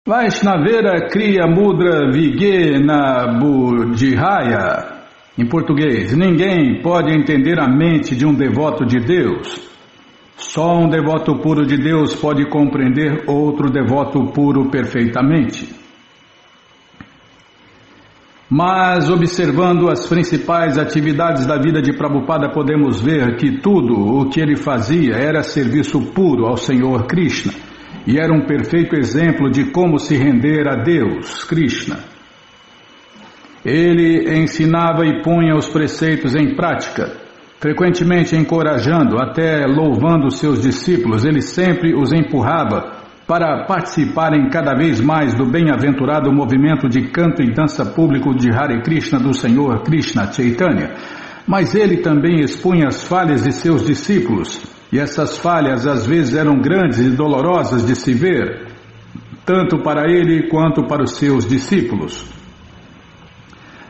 Vaishnavera Kriya Mudra Vigena Budhihaya. Em português, ninguém pode entender a mente de um devoto de Deus. Só um devoto puro de Deus pode compreender outro devoto puro perfeitamente. Mas, observando as principais atividades da vida de Prabhupada, podemos ver que tudo o que ele fazia era serviço puro ao Senhor Krishna. E era um perfeito exemplo de como se render a Deus, Krishna. Ele ensinava e punha os preceitos em prática, frequentemente encorajando, até louvando seus discípulos. Ele sempre os empurrava para participarem cada vez mais do bem-aventurado movimento de canto e dança público de Hare Krishna do Senhor Krishna Chaitanya. Mas ele também expunha as falhas de seus discípulos, e essas falhas às vezes eram grandes e dolorosas de se ver, tanto para ele quanto para os seus discípulos.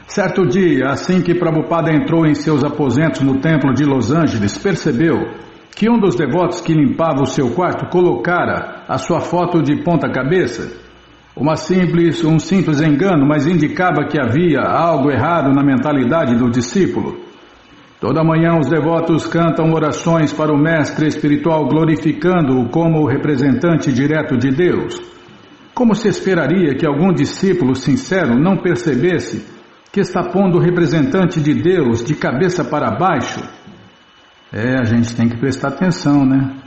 Certo dia, assim que Prabhupada entrou em seus aposentos no templo de Los Angeles, percebeu que um dos devotos que limpava o seu quarto colocara a sua foto de ponta cabeça. Um simples engano, mas indicava que havia algo errado na mentalidade do discípulo. Toda manhã os devotos cantam orações para o mestre espiritual, glorificando-o como o representante direto de Deus. Como se esperaria que algum discípulo sincero não percebesse que está pondo o representante de Deus de cabeça para baixo? A gente tem que prestar atenção, né?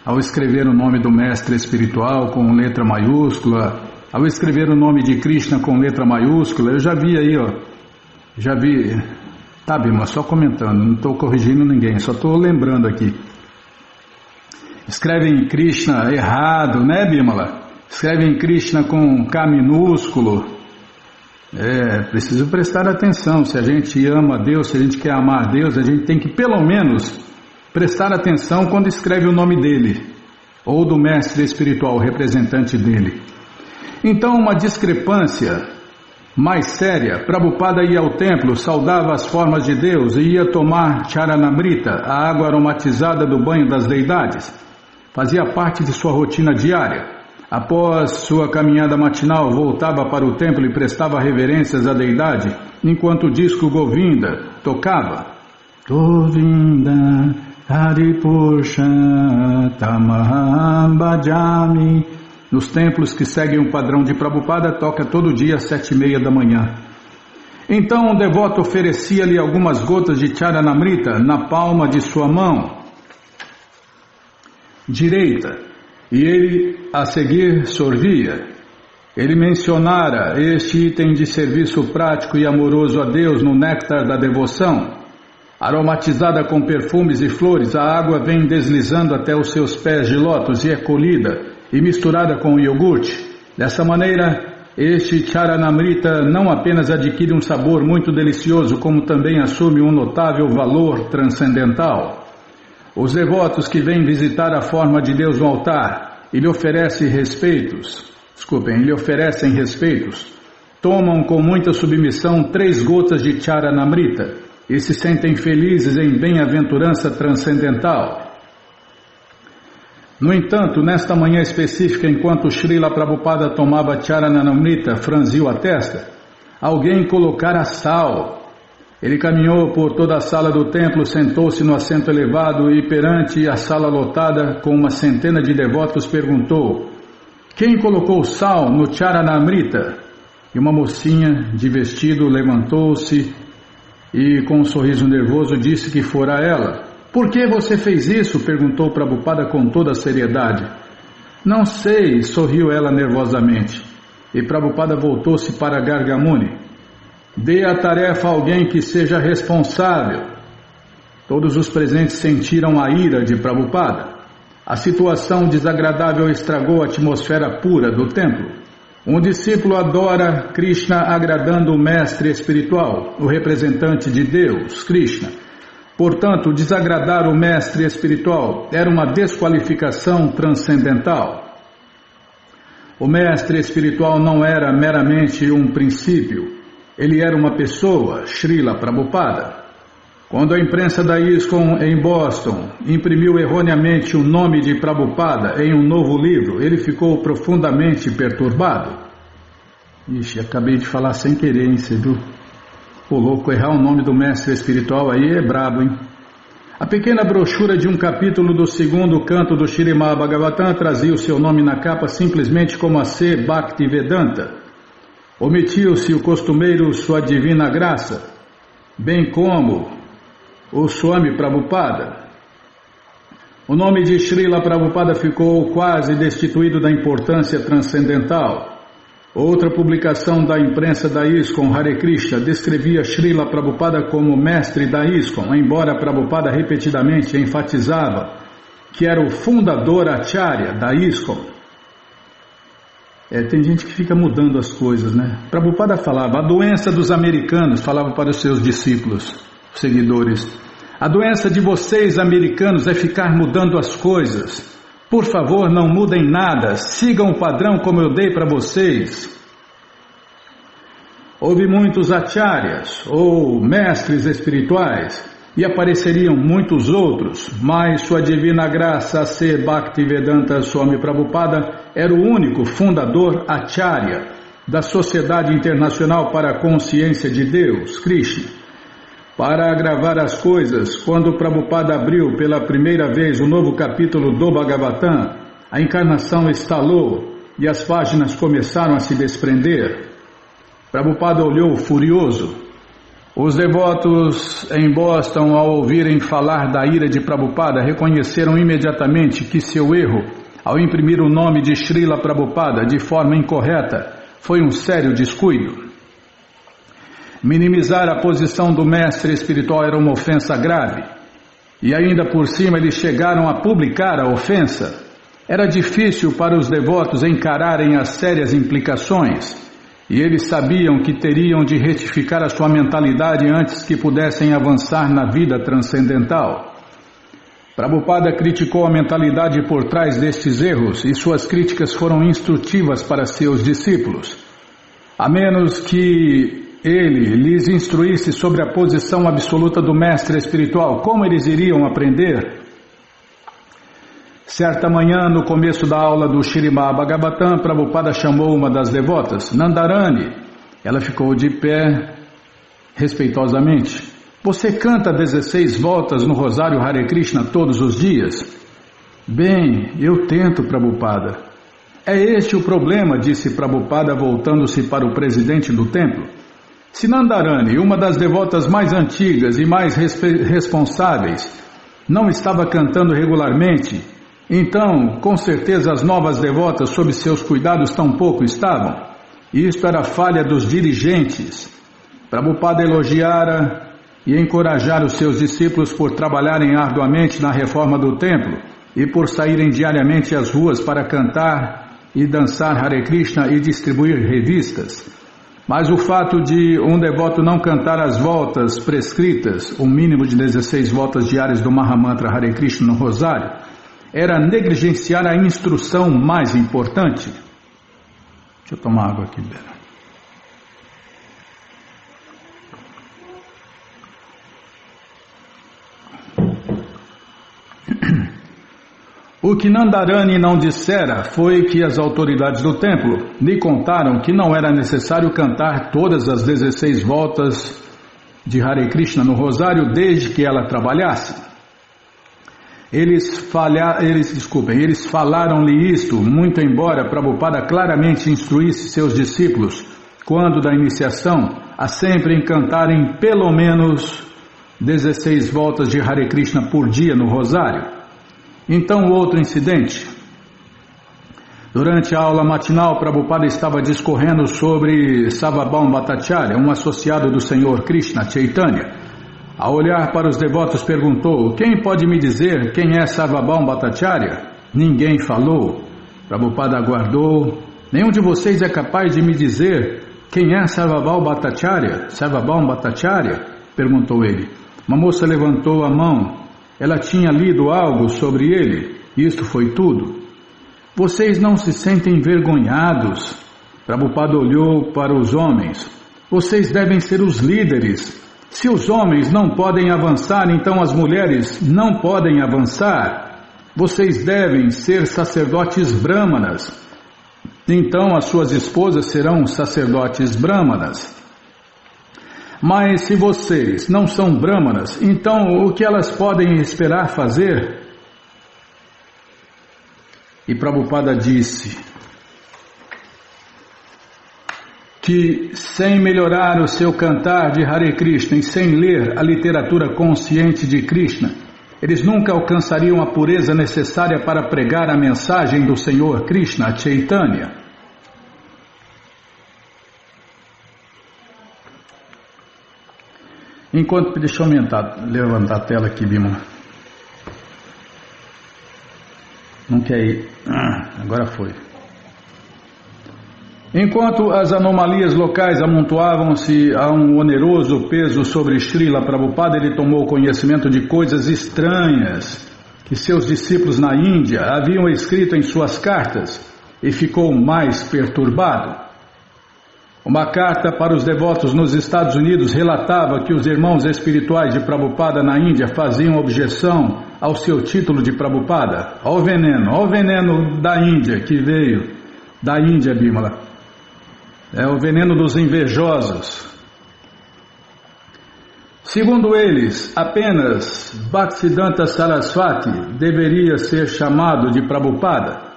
Ao escrever o nome do mestre espiritual com letra maiúscula, ao escrever o nome de Krishna com letra maiúscula, eu já vi aí, Tá, Bima, só comentando, não estou corrigindo ninguém, só estou lembrando aqui. Escrevem Krishna errado, né, Bimala? Escrevem Krishna com K minúsculo. Preciso prestar atenção. Se a gente ama Deus, se a gente quer amar Deus, a gente tem que pelo menos prestar atenção quando escreve o nome dele, ou do mestre espiritual, o representante dele. Então, uma discrepância mais séria. Prabhupada ia ao templo, saudava as formas de Deus e ia tomar Charanamrita, a água aromatizada do banho das deidades. Fazia parte de sua rotina diária. Após sua caminhada matinal, voltava para o templo e prestava reverências à deidade, enquanto o disco Govinda tocava. Govinda Haripurusha Tamaham Bhajami. Nos templos que seguem o padrão de Prabhupada, toca todo dia às 7:30 da manhã. Então um devoto oferecia-lhe algumas gotas de Charanamrita na palma de sua mão direita, e ele a seguir sorvia. Ele mencionara este item de serviço prático e amoroso a Deus no néctar da devoção. Aromatizada com perfumes e flores, a água vem deslizando até os seus pés de lótus e é colhida e misturada com o iogurte. Dessa maneira, este Charanamrita não apenas adquire um sabor muito delicioso, como também assume um notável valor transcendental. Os devotos que vêm visitar a forma de Deus no altar e lhe oferecem respeitos, tomam com muita submissão 3 gotas de Charanamrita e se sentem felizes em bem-aventurança transcendental. No entanto, nesta manhã específica, enquanto Srila Prabhupada tomava Charanamrita, franziu a testa. Alguém colocara sal. Ele caminhou por toda a sala do templo, sentou-se no assento elevado e perante a sala lotada com uma centena de devotos perguntou: quem colocou sal no Charanamrita? E uma mocinha de vestido levantou-se e com um sorriso nervoso disse que fora ela. Por que você fez isso? Perguntou Prabhupada com toda a seriedade. Não sei, sorriu ela nervosamente. E Prabhupada voltou-se para Gargamuni. Dê a tarefa a alguém que seja responsável. Todos os presentes sentiram a ira de Prabhupada. A situação desagradável estragou a atmosfera pura do templo. Um discípulo adora Krishna agradando o mestre espiritual, o representante de Deus, Krishna. Portanto, desagradar o mestre espiritual era uma desqualificação transcendental. O mestre espiritual não era meramente um princípio, ele era uma pessoa, Srila Prabhupada. Quando a imprensa da ISKCON em Boston imprimiu erroneamente o nome de Prabhupada em um novo livro, ele ficou profundamente perturbado. Ixi, acabei de falar sem querer, hein, você viu? Pô, louco, errar o nome do mestre espiritual aí é brabo, hein? A pequena brochura de um capítulo do segundo canto do Śrīmad Bhagavatam trazia o seu nome na capa simplesmente como A.C. Bhaktivedanta. Omitiu-se o costumeiro Sua Divina Graça, bem como o Swami Prabhupada. O nome de Srila Prabhupada ficou quase destituído da importância transcendental. Outra publicação da imprensa da ISKCON, Hare Krishna, descrevia Srila Prabhupada como mestre da ISKCON, embora Prabhupada repetidamente enfatizava que era o fundador Acharya da ISKCON. Tem gente que fica mudando as coisas, né? Prabhupada falava, a doença dos americanos, falava para os seus discípulos, seguidores, a doença de vocês americanos é ficar mudando as coisas. Por favor, não mudem nada, sigam o padrão como eu dei para vocês. Houve muitos acharyas, ou mestres espirituais, e apareceriam muitos outros, mas Sua Divina Graça A.C. Bhaktivedanta Swami Prabhupada era o único fundador acharya da Sociedade Internacional para a Consciência de Deus, Krishna. Para agravar as coisas, quando Prabhupada abriu pela primeira vez o novo capítulo do Bhagavatam, a encarnação estalou e as páginas começaram a se desprender. Prabhupada olhou furioso. Os devotos em Boston, ao ouvirem falar da ira de Prabhupada, reconheceram imediatamente que seu erro, ao imprimir o nome de Srila Prabhupada de forma incorreta, foi um sério descuido. Minimizar a posição do mestre espiritual era uma ofensa grave. E ainda por cima eles chegaram a publicar a ofensa. Era difícil para os devotos encararem as sérias implicações. E eles sabiam que teriam de retificar a sua mentalidade antes que pudessem avançar na vida transcendental. Prabhupada criticou a mentalidade por trás destes erros e suas críticas foram instrutivas para seus discípulos. A menos que ele lhes instruísse sobre a posição absoluta do mestre espiritual, como eles iriam aprender? Certa manhã, no começo da aula do Śrīmad Bhagavatam, Prabhupada chamou uma das devotas, Nandarani. Ela ficou de pé, respeitosamente. Você canta 16 voltas no Rosário Hare Krishna todos os dias? Bem, eu tento, Prabhupada. É este o problema, disse Prabhupada, voltando-se para o presidente do templo. Se Nandarani, uma das devotas mais antigas e mais responsáveis, não estava cantando regularmente, então, com certeza as novas devotas, sob seus cuidados, tampouco estavam. Isto era falha dos dirigentes. Prabhupada elogiara e encorajara os seus discípulos por trabalharem arduamente na reforma do templo e por saírem diariamente às ruas para cantar e dançar Hare Krishna e distribuir revistas. Mas o fato de um devoto não cantar as voltas prescritas, o mínimo de 16 voltas diárias do Mahamantra Hare Krishna no Rosário, era negligenciar a instrução mais importante. Deixa eu tomar água aqui, Bera. O que Nandarani não dissera foi que as autoridades do templo lhe contaram que não era necessário cantar todas as 16 voltas de Hare Krishna no Rosário desde que ela trabalhasse. Eles falaram-lhe isto, muito embora Prabhupada claramente instruísse seus discípulos, quando da iniciação, a sempre cantarem pelo menos 16 voltas de Hare Krishna por dia no Rosário. Então, outro incidente. Durante a aula matinal, Prabhupada estava discorrendo sobre Sarvabhauma Bhattacharya, um associado do Senhor Krishna Chaitanya. Ao olhar para os devotos, perguntou, quem pode me dizer quem é Sarvabhauma Bhattacharya? Ninguém falou. Prabhupada aguardou. Nenhum de vocês é capaz de me dizer quem é Sarvabhauma Bhattacharya? Sarvabhauma Bhattacharya? Perguntou ele. Uma moça levantou a mão. Ela tinha lido algo sobre ele. Isto foi tudo. Vocês não se sentem envergonhados? Prabhupada olhou para os homens. Vocês devem ser os líderes. Se os homens não podem avançar, então as mulheres não podem avançar. Vocês devem ser sacerdotes brâmanas. Então as suas esposas serão sacerdotes brâmanas. Mas se vocês não são brâmanas, então o que elas podem esperar fazer? E Prabhupada disse que sem melhorar o seu cantar de Hare Krishna e sem ler a literatura consciente de Krishna, eles nunca alcançariam a pureza necessária para pregar a mensagem do Senhor Krishna Chaitanya. Enquanto, deixa eu levantar a tela aqui, Bimala. Não quer ir. Agora foi. Enquanto as anomalias locais amontoavam-se a um oneroso peso sobre Srila Prabhupada, ele tomou conhecimento de coisas estranhas que seus discípulos na Índia haviam escrito em suas cartas e ficou mais perturbado. Uma carta para os devotos nos Estados Unidos relatava que os irmãos espirituais de Prabhupada na Índia faziam objeção ao seu título de Prabhupada. Ó o veneno da Índia que veio da Índia, Bimala. É o veneno dos invejosos. Segundo eles, apenas Bhaktisiddhanta Saraswati deveria ser chamado de Prabhupada.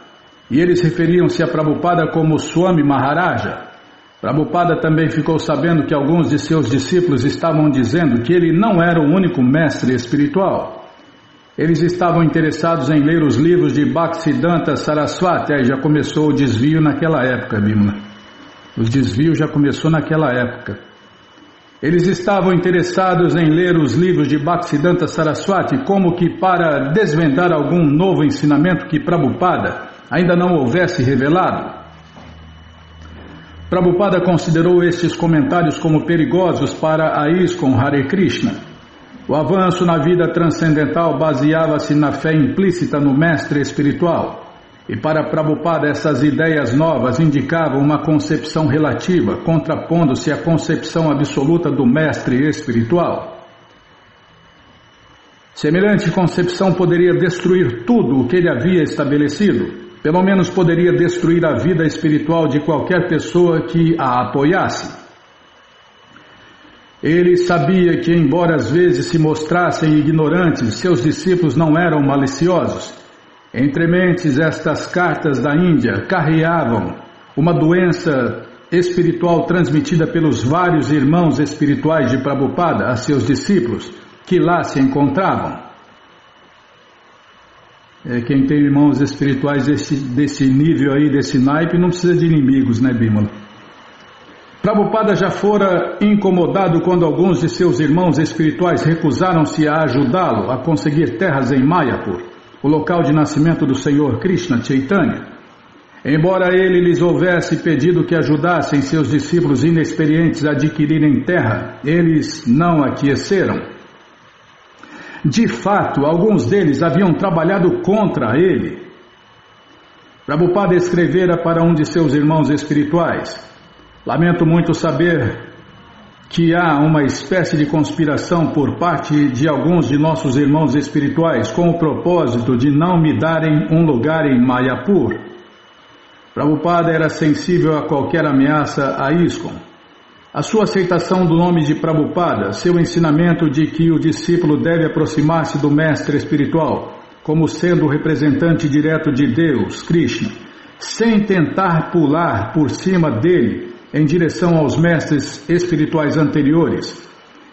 E eles referiam-se a Prabhupada como Swami Maharaja. Prabhupada também ficou sabendo que alguns de seus discípulos estavam dizendo que ele não era o único mestre espiritual. Eles estavam interessados em ler os livros de Bhaktisiddhanta Saraswati. Aí já começou o desvio naquela época, Bimala. O desvio já começou naquela época. Eles estavam interessados em ler os livros de Bhaktisiddhanta Saraswati como que para desvendar algum novo ensinamento que Prabhupada ainda não houvesse revelado. Prabhupada considerou estes comentários como perigosos para a ISKCON Hare Krishna. O avanço na vida transcendental baseava-se na fé implícita no mestre espiritual. E para Prabhupada essas ideias novas indicavam uma concepção relativa, contrapondo-se à concepção absoluta do mestre espiritual. Semelhante concepção poderia destruir tudo o que ele havia estabelecido. Pelo menos poderia destruir a vida espiritual de qualquer pessoa que a apoiasse. Ele sabia que, embora às vezes se mostrassem ignorantes, seus discípulos não eram maliciosos. Entre mentes, estas cartas da Índia carreavam uma doença espiritual transmitida pelos vários irmãos espirituais de Prabhupada a seus discípulos que lá se encontravam. Quem tem irmãos espirituais desse nível aí, desse naipe, não precisa de inimigos, né, Bimala? Prabhupada já fora incomodado quando alguns de seus irmãos espirituais recusaram-se a ajudá-lo a conseguir terras em Mayapur, o local de nascimento do Senhor Krishna Chaitanya. Embora ele lhes houvesse pedido que ajudassem seus discípulos inexperientes a adquirirem terra, eles não aqueceram. De fato, alguns deles haviam trabalhado contra ele. Prabhupada escrevera para um de seus irmãos espirituais: lamento muito saber que há uma espécie de conspiração por parte de alguns de nossos irmãos espirituais com o propósito de não me darem um lugar em Mayapur. Prabhupada era sensível a qualquer ameaça a ISKCON. A sua aceitação do nome de Prabhupada, seu ensinamento de que o discípulo deve aproximar-se do mestre espiritual, como sendo o representante direto de Deus, Krishna, sem tentar pular por cima dele em direção aos mestres espirituais anteriores.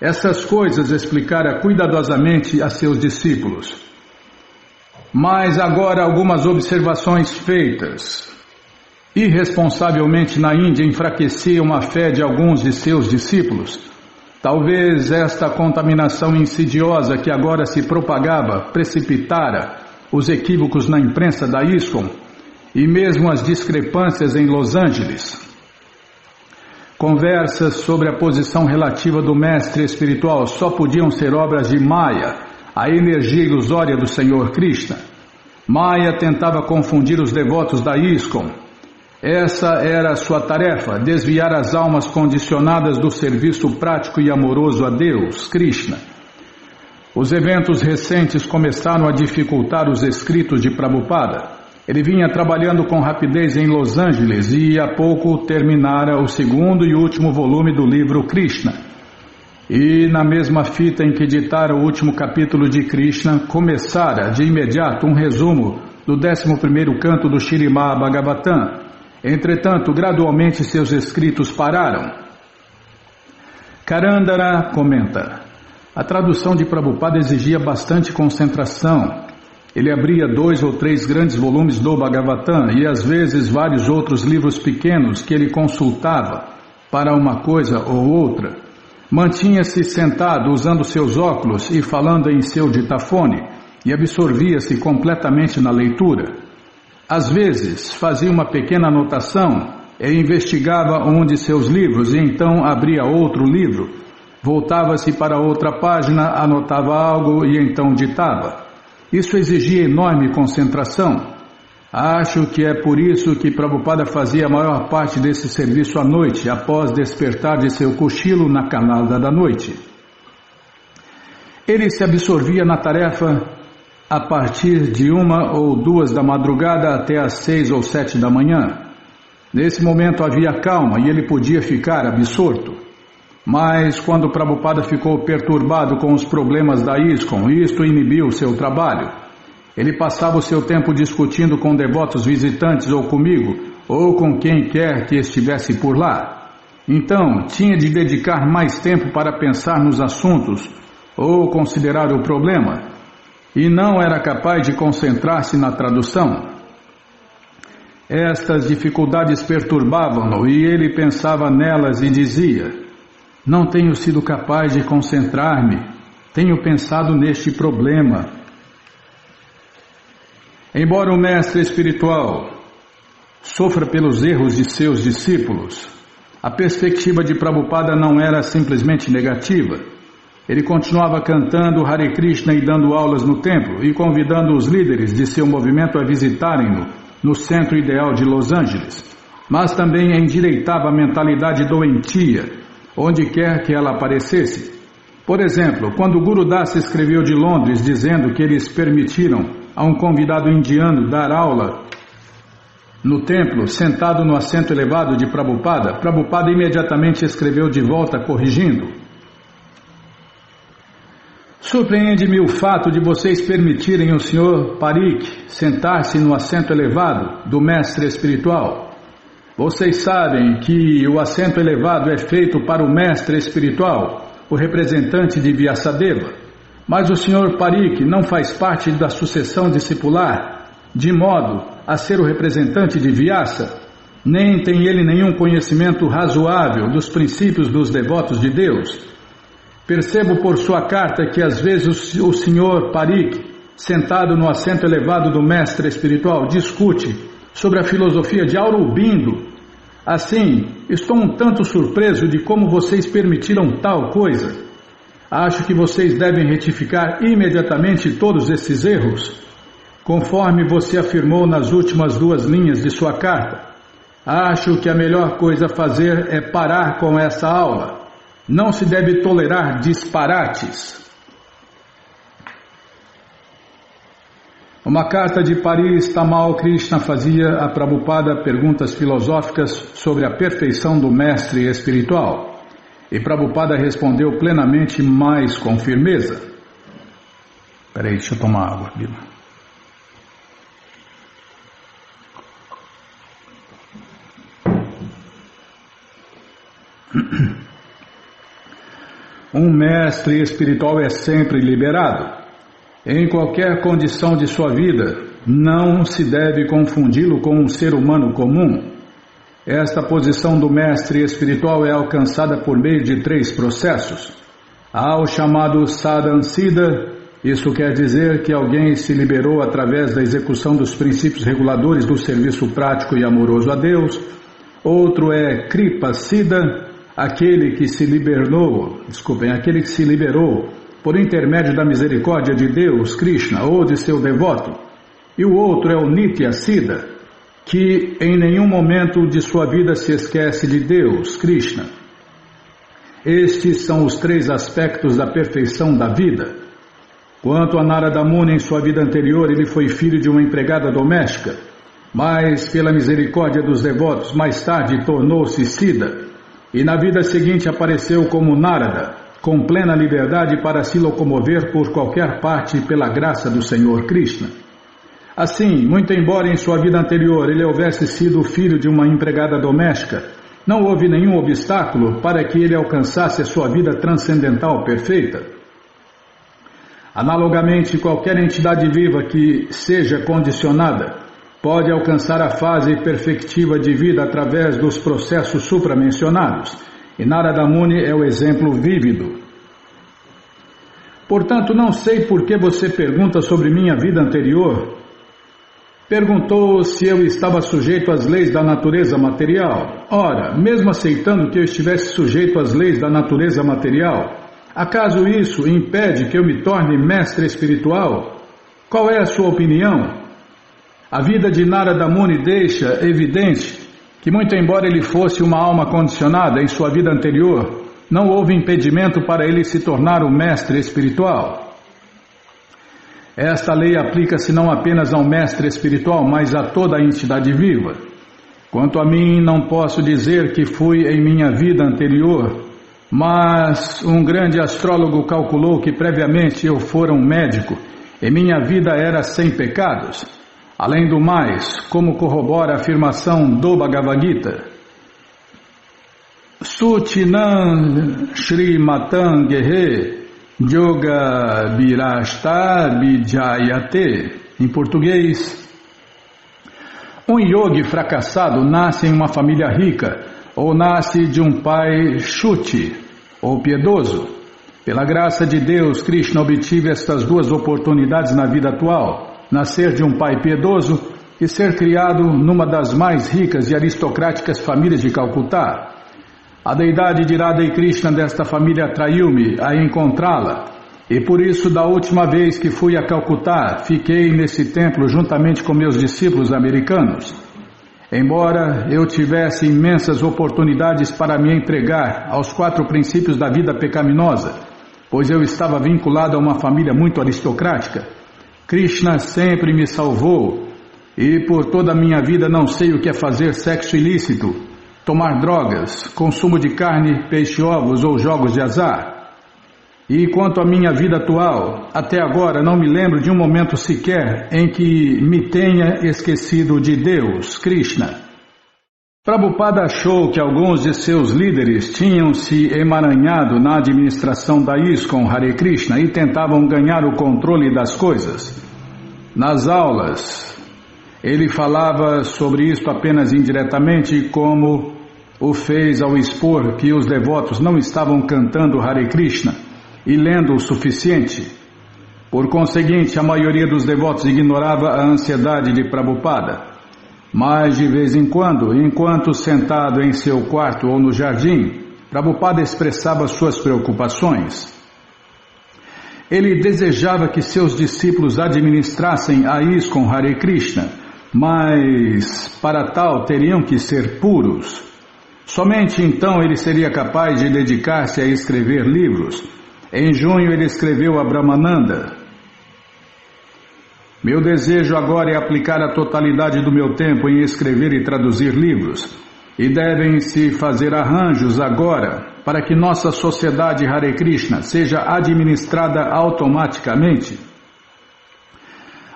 Essas coisas explicara cuidadosamente a seus discípulos. Mas agora algumas observações feitas irresponsavelmente na Índia enfraqueciam a fé de alguns de seus discípulos. Talvez esta contaminação insidiosa que agora se propagava precipitara os equívocos na imprensa da ISKCON e mesmo as discrepâncias em Los Angeles. Conversas sobre a posição relativa do mestre espiritual só podiam ser obras de Maya, a energia ilusória do Senhor Krishna. Maya tentava confundir os devotos da ISKCON. Essa era a sua tarefa, desviar as almas condicionadas do serviço prático e amoroso a Deus, Krishna. Os eventos recentes começaram a dificultar os escritos de Prabhupada. Ele vinha trabalhando com rapidez em Los Angeles e há pouco terminara o segundo e último volume do livro Krishna. E na mesma fita em que ditara o último capítulo de Krishna, começara de imediato um resumo do 11º canto do Śrīmad Bhagavatam. Entretanto, gradualmente seus escritos pararam. Karandara comenta: a tradução de Prabhupada exigia bastante concentração. Ele abria 2 ou 3 grandes volumes do Bhagavatam e às vezes vários outros livros pequenos que ele consultava para uma coisa ou outra. Mantinha-se sentado usando seus óculos e falando em seu ditafone e absorvia-se completamente na leitura. Às vezes fazia uma pequena anotação e investigava um de seus livros e então abria outro livro. Voltava-se para outra página, anotava algo e então ditava. Isso exigia enorme concentração. Acho que é por isso que Prabhupada fazia a maior parte desse serviço à noite, após despertar de seu cochilo na calada da noite. Ele se absorvia na tarefa a partir de 1 ou 2 da madrugada até às 6 ou 7 da manhã. Nesse momento havia calma e ele podia ficar absorto. Mas quando Prabhupada ficou perturbado com os problemas da ISKCON, isto inibiu seu trabalho. Ele passava o seu tempo discutindo com devotos visitantes ou comigo, ou com quem quer que estivesse por lá. Então, tinha de dedicar mais tempo para pensar nos assuntos, ou considerar o problema, e não era capaz de concentrar-se na tradução. Estas dificuldades perturbavam-no e ele pensava nelas e dizia: não tenho sido capaz de concentrar-me, tenho pensado neste problema. Embora o mestre espiritual sofra pelos erros de seus discípulos, a perspectiva de Prabhupada não era simplesmente negativa. Ele continuava cantando Hare Krishna e dando aulas no templo e convidando os líderes de seu movimento a visitarem-no no centro ideal de Los Angeles, mas também endireitava a mentalidade doentia, onde quer que ela aparecesse. Por exemplo, quando Guru Das escreveu de Londres dizendo que eles permitiram a um convidado indiano dar aula no templo, sentado no assento elevado de Prabhupada, Prabhupada imediatamente escreveu de volta corrigindo: surpreende-me o fato de vocês permitirem ao Sr. Parikh sentar-se no assento elevado do mestre espiritual. Vocês sabem que o assento elevado é feito para o mestre espiritual, o representante de Vyasadeva. Mas o Sr. Parikh não faz parte da sucessão discipular, de modo a ser o representante de Vyasa, nem tem ele nenhum conhecimento razoável dos princípios dos devotos de Deus. Percebo por sua carta que às vezes o Sr. Parikh, sentado no assento elevado do mestre espiritual, discute sobre a filosofia de Aurobindo. Assim, estou um tanto surpreso de como vocês permitiram tal coisa. Acho que vocês devem retificar imediatamente todos esses erros, conforme você afirmou nas últimas 2 linhas de sua carta. Acho que a melhor coisa a fazer é parar com essa aula. Não se deve tolerar disparates. Uma carta de Paris, Tamal Krishna fazia a Prabhupada perguntas filosóficas sobre a perfeição do mestre espiritual. E Prabhupada respondeu plenamente, mas com firmeza. Peraí, deixa eu tomar água, Bila. Um mestre espiritual é sempre liberado. Em qualquer condição de sua vida, não se deve confundi-lo com um ser humano comum. Esta posição do mestre espiritual é alcançada por meio de 3 processos. Há o chamado Sadhansida, isso quer dizer que alguém se liberou através da execução dos princípios reguladores do serviço prático e amoroso a Deus. Outro é Kripa Siddha, aquele que se liberou por intermédio da misericórdia de Deus, Krishna, ou de seu devoto. E o outro é o Nitya Siddha, que em nenhum momento de sua vida se esquece de Deus, Krishna. Estes são os 3 aspectos da perfeição da vida. Quanto a Narada Muni, em sua vida anterior, ele foi filho de uma empregada doméstica, mas pela misericórdia dos devotos, mais tarde tornou-se Siddha, e na vida seguinte apareceu como Narada, com plena liberdade para se locomover por qualquer parte pela graça do Senhor Krishna. Assim, muito embora em sua vida anterior ele houvesse sido filho de uma empregada doméstica, não houve nenhum obstáculo para que ele alcançasse a sua vida transcendental perfeita. Analogamente, qualquer entidade viva que seja condicionada pode alcançar a fase perfectiva de vida através dos processos supramencionados, e Narada Muni é o exemplo vívido. Portanto, não sei por que você pergunta sobre minha vida anterior. Perguntou se eu estava sujeito às leis da natureza material. Ora, mesmo aceitando que eu estivesse sujeito às leis da natureza material, acaso isso impede que eu me torne mestre espiritual? Qual é a sua opinião? A vida de Narada Muni deixa evidente que, muito embora ele fosse uma alma condicionada em sua vida anterior, não houve impedimento para ele se tornar um mestre espiritual. Esta lei aplica-se não apenas ao mestre espiritual, mas a toda a entidade viva. Quanto a mim, não posso dizer que fui em minha vida anterior, mas um grande astrólogo calculou que previamente eu fora um médico e minha vida era sem pecados. Além do mais, como corrobora a afirmação do Bhagavad Gita, Sutinam Shrimatam Gehe Yoga Virashta Vijayate. Em português, um yogi fracassado nasce em uma família rica ou nasce de um pai Shuti ou piedoso. Pela graça de Deus, Krishna obtive estas 2 oportunidades na vida atual: nascer de um pai piedoso e ser criado numa das mais ricas e aristocráticas famílias de Calcutá. A deidade de Radha e Krishna desta família atraiu-me a encontrá-la, e por isso, da última vez que fui a Calcutá, fiquei nesse templo juntamente com meus discípulos americanos. Embora eu tivesse imensas oportunidades para me entregar aos 4 princípios da vida pecaminosa, pois eu estava vinculado a uma família muito aristocrática, Krishna sempre me salvou, e por toda a minha vida não sei o que é fazer sexo ilícito, tomar drogas, consumo de carne, peixe, ovos ou jogos de azar. E quanto à minha vida atual, até agora não me lembro de um momento sequer em que me tenha esquecido de Deus, Krishna. Prabhupada achou que alguns de seus líderes tinham se emaranhado na administração da ISKCON Hare Krishna e tentavam ganhar o controle das coisas. Nas aulas, ele falava sobre isto apenas indiretamente, como o fez ao expor que os devotos não estavam cantando Hare Krishna e lendo o suficiente. Por conseguinte, a maioria dos devotos ignorava a ansiedade de Prabhupada. Mas, de vez em quando, enquanto sentado em seu quarto ou no jardim, Prabhupada expressava suas preocupações. Ele desejava que seus discípulos administrassem a ISKCON Hare Krishna, mas, para tal, teriam que ser puros. Somente então ele seria capaz de dedicar-se a escrever livros. Em junho ele escreveu a Brahmananda. Meu desejo agora é aplicar a totalidade do meu tempo em escrever e traduzir livros, e devem-se fazer arranjos agora para que nossa sociedade Hare Krishna seja administrada automaticamente.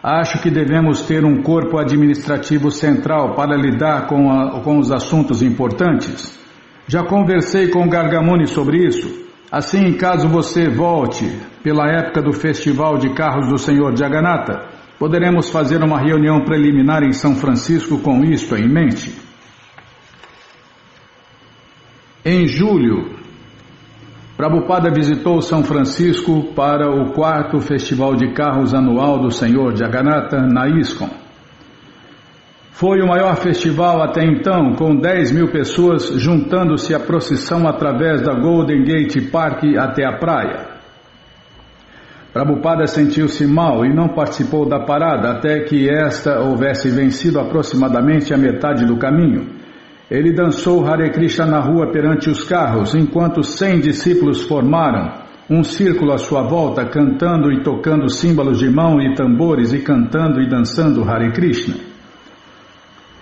Acho que devemos ter um corpo administrativo central para lidar com os assuntos importantes. Já conversei com Gargamuni sobre isso. Assim, caso você volte pela época do Festival de Carros do Senhor Jagannatha, poderemos fazer uma reunião preliminar em São Francisco com isto em mente. Em julho, Prabhupada visitou São Francisco para o 4º Festival de Carros anual do Senhor Jagannatha na ISKCON. Foi o maior festival até então, com 10.000 pessoas juntando-se à procissão através da Golden Gate Park até a praia. Prabhupada sentiu-se mal e não participou da parada até que esta houvesse vencido aproximadamente a metade do caminho. Ele dançou Hare Krishna na rua perante os carros, enquanto 100 discípulos formaram um círculo à sua volta, cantando e tocando símbolos de mão e tambores e cantando e dançando Hare Krishna.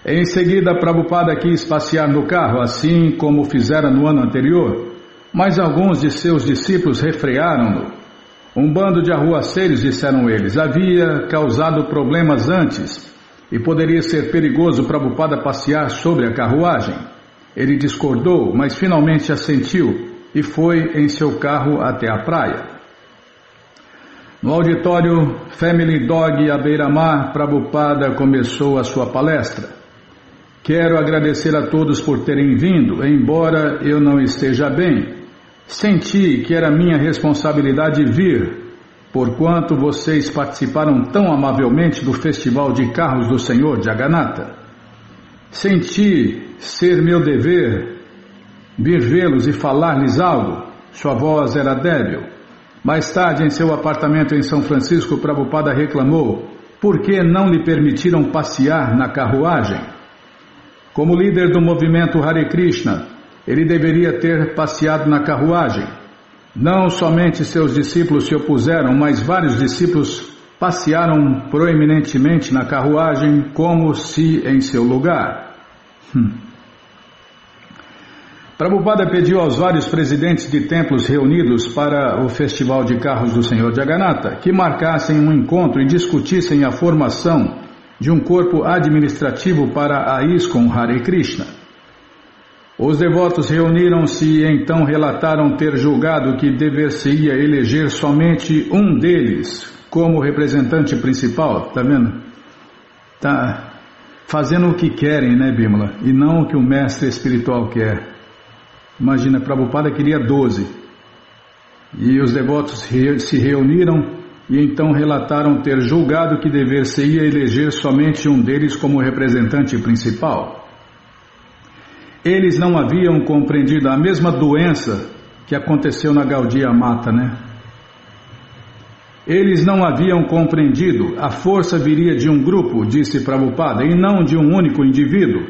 Em seguida, Prabhupada quis passear no carro, assim como fizera no ano anterior, mas alguns de seus discípulos refrearam-no. Um bando de arruaceiros, disseram eles, havia causado problemas antes e poderia ser perigoso Prabhupada passear sobre a carruagem. Ele discordou, mas finalmente assentiu e foi em seu carro até a praia. No auditório Family Dog à beira-mar, Prabhupada começou a sua palestra. Quero agradecer a todos por terem vindo, embora eu não esteja bem. Senti que era minha responsabilidade vir, porquanto vocês participaram tão amavelmente do festival de carros do Senhor Jagannatha. Senti ser meu dever vir vê-los e falar-lhes algo. Sua voz era débil. Mais tarde, em seu apartamento em São Francisco, Prabhupada reclamou: por que não lhe permitiram passear na carruagem? Como líder do movimento Hare Krishna, ele deveria ter passeado na carruagem. Não somente seus discípulos se opuseram, mas vários discípulos passearam proeminentemente na carruagem como se em seu lugar. Prabhupada pediu aos vários presidentes de templos reunidos para o Festival de Carros do Senhor Jagannatha que marcassem um encontro e discutissem a formação de um corpo administrativo para a ISKCON Hare Krishna. Os devotos reuniram-se e então relataram ter julgado que dever-se-ia eleger somente um deles como representante principal. Tá vendo? Tá fazendo o que querem, né, Bimala? E não o que o mestre espiritual quer. Imagina, Prabhupada queria 12. E os devotos se reuniram e então relataram ter julgado que dever-se-ia eleger somente um deles como representante principal. Eles não haviam compreendido a mesma doença que aconteceu na Gaudiya Mata, né? Eles não haviam compreendido a força viria de um grupo, disse Prabhupada, e não de um único indivíduo,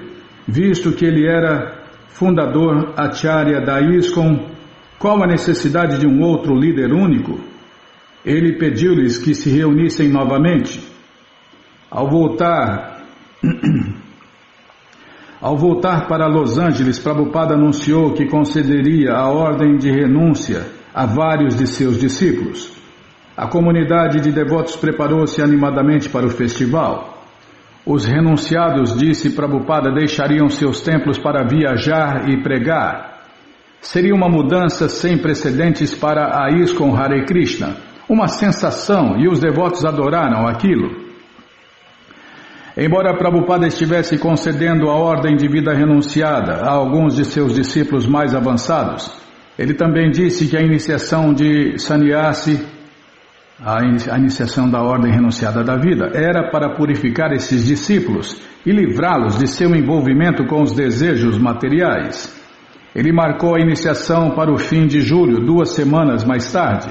visto que ele era fundador Acharya da ISKCON. Qual a necessidade de um outro líder único? Ele pediu-lhes que se reunissem novamente. Ao voltar para Los Angeles, Prabhupada anunciou que concederia a ordem de renúncia a vários de seus discípulos. A comunidade de devotos preparou-se animadamente para o festival. Os renunciados, disse Prabhupada, deixariam seus templos para viajar e pregar. Seria uma mudança sem precedentes para a ISKCON Hare Krishna, uma sensação, e os devotos adoraram aquilo. Embora Prabhupada estivesse concedendo a ordem de vida renunciada a alguns de seus discípulos mais avançados, ele também disse que a iniciação de sannyasi, a iniciação da ordem renunciada da vida, era para purificar esses discípulos e livrá-los de seu envolvimento com os desejos materiais. Ele marcou a iniciação para o fim de julho, 2 semanas mais tarde.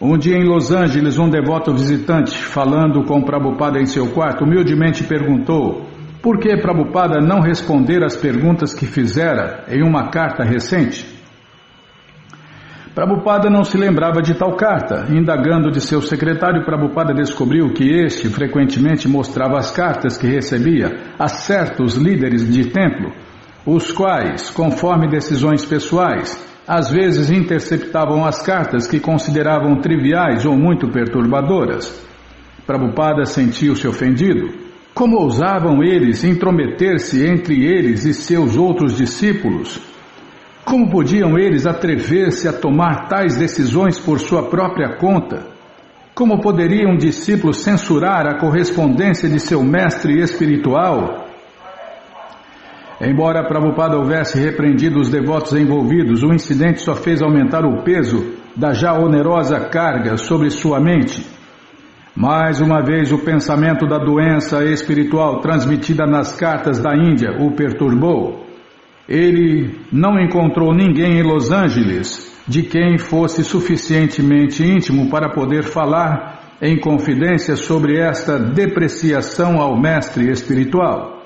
Um dia em Los Angeles, um devoto visitante, falando com Prabhupada em seu quarto, humildemente perguntou por que Prabhupada não responder às perguntas que fizera em uma carta recente. Prabhupada não se lembrava de tal carta. Indagando de seu secretário, Prabhupada descobriu que este frequentemente mostrava as cartas que recebia a certos líderes de templo, os quais, conforme decisões pessoais, às vezes interceptavam as cartas que consideravam triviais ou muito perturbadoras. Prabhupada sentiu-se ofendido. Como ousavam eles intrometer-se entre eles e seus outros discípulos? Como podiam eles atrever-se a tomar tais decisões por sua própria conta? Como poderia um discípulo censurar a correspondência de seu mestre espiritual? Embora Prabhupada houvesse repreendido os devotos envolvidos, o incidente só fez aumentar o peso da já onerosa carga sobre sua mente. Mais uma vez, o pensamento da doença espiritual transmitida nas cartas da Índia o perturbou. ele não encontrou ninguém em Los Angeles de quem fosse suficientemente íntimo para poder falar em confidência sobre esta depreciação ao mestre espiritual.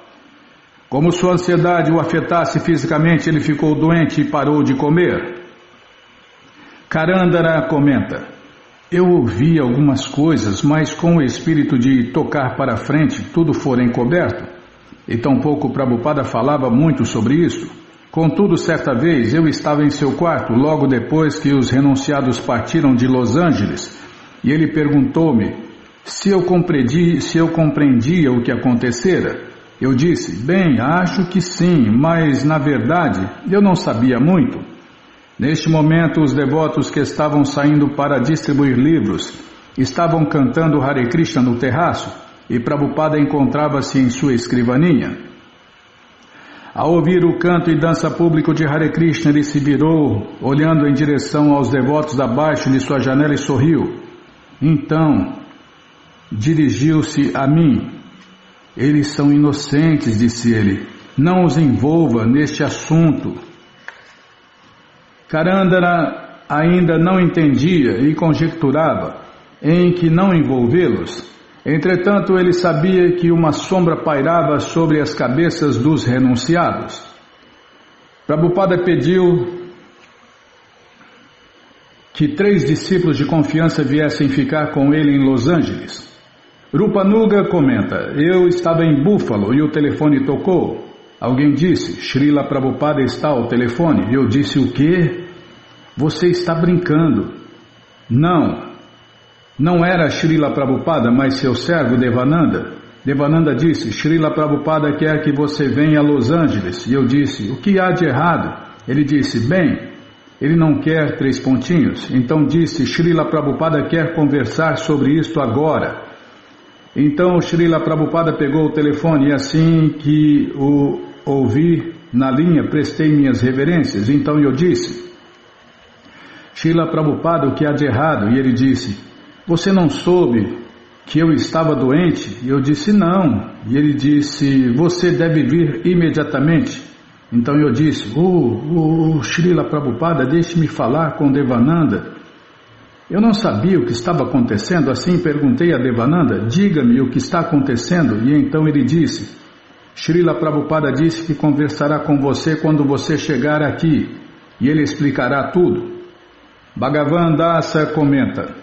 Como sua ansiedade o afetasse fisicamente, ele ficou doente e parou de comer. Karandara comenta: eu ouvi algumas coisas, mas com o espírito de tocar para frente, tudo fora encoberto. E tampouco Prabhupada falava muito sobre isso. Contudo, certa vez, eu estava em seu quarto, logo depois que os renunciados partiram de Los Angeles, e ele perguntou-me se eu compreendia o que acontecera. Eu disse: bem, acho que sim, mas, na verdade, eu não sabia muito. Neste momento, os devotos que estavam saindo para distribuir livros estavam cantando Hare Krishna no terraço, e Prabhupada encontrava-se em sua escrivaninha. Ao ouvir o canto e dança público de Hare Krishna, ele se virou, olhando em direção aos devotos abaixo de sua janela e sorriu. Então, dirigiu-se a mim. Eles são inocentes, disse ele. Não os envolva neste assunto. Karandara ainda não entendia e conjecturava em que não envolvê-los. Entretanto, ele sabia que uma sombra pairava sobre as cabeças dos renunciados. Prabhupada pediu que 3 discípulos de confiança viessem ficar com ele em Los Angeles. Rupanuga comenta: eu estava em Buffalo e o telefone tocou. Alguém disse: Srila Prabhupada está ao telefone. Eu disse: o quê? Você está brincando. Não era Srila Prabhupada, mas seu servo Devananda. Devananda disse: Srila Prabhupada quer que você venha a Los Angeles. E eu disse: o que há de errado? Ele disse: bem, ele não quer 3 pontinhos. Então disse: Srila Prabhupada quer conversar sobre isto agora. Então Srila Prabhupada pegou o telefone e assim que o ouvi na linha, prestei minhas reverências. Então eu disse: Srila Prabhupada, o que há de errado? E ele disse: você não soube que eu estava doente? E eu disse: não. E ele disse: você deve vir imediatamente. Então eu disse: Srila Prabhupada, deixe-me falar com Devananda. Eu não sabia o que estava acontecendo, assim perguntei a Devananda: diga-me o que está acontecendo. E então ele disse: Srila Prabhupada disse que conversará com você quando você chegar aqui, e ele explicará tudo. Bhagavan Dasa comenta: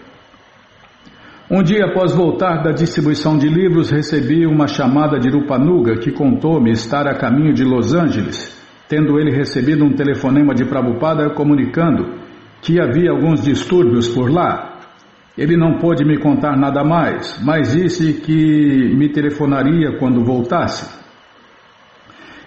um dia após voltar da distribuição de livros, recebi uma chamada de Rupanuga, que contou-me estar a caminho de Los Angeles, tendo ele recebido um telefonema de Prabhupada comunicando que havia alguns distúrbios por lá. Ele não pôde me contar nada mais, mas disse que me telefonaria quando voltasse.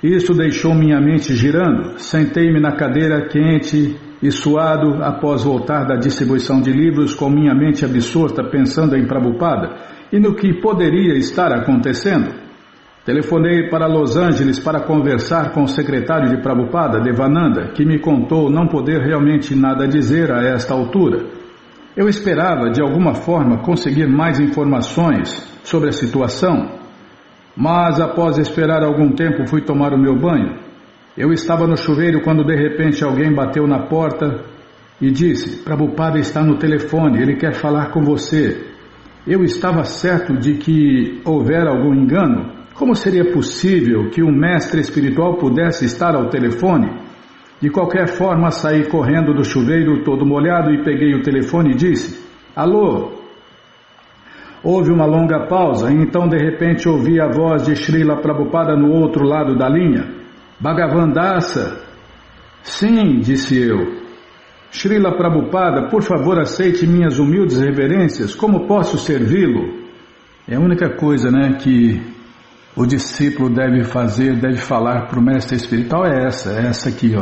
Isso deixou minha mente girando. Sentei-me na cadeira quente e suado após voltar da distribuição de livros, com minha mente absorta pensando em Prabhupada e no que poderia estar acontecendo. Telefonei para Los Angeles para conversar com o secretário de Prabhupada, Devananda, que me contou não poder realmente nada dizer a esta altura. Eu esperava, de alguma forma, conseguir mais informações sobre a situação, mas após esperar algum tempo fui tomar o meu banho. Eu estava no chuveiro quando de repente alguém bateu na porta e disse: Prabhupada está no telefone, ele quer falar com você. Eu estava certo de que houvera algum engano. Como seria possível que um mestre espiritual pudesse estar ao telefone? De qualquer forma, saí correndo do chuveiro todo molhado e peguei o telefone e disse: alô? Houve uma longa pausa e então de repente ouvi a voz de Srila Prabhupada no outro lado da linha. Bhagavan Dasa? Sim, disse eu. Srila Prabhupada, por favor aceite minhas humildes reverências, como posso servi-lo? É a única coisa, que o discípulo deve fazer, deve falar para o mestre espiritual é essa aqui,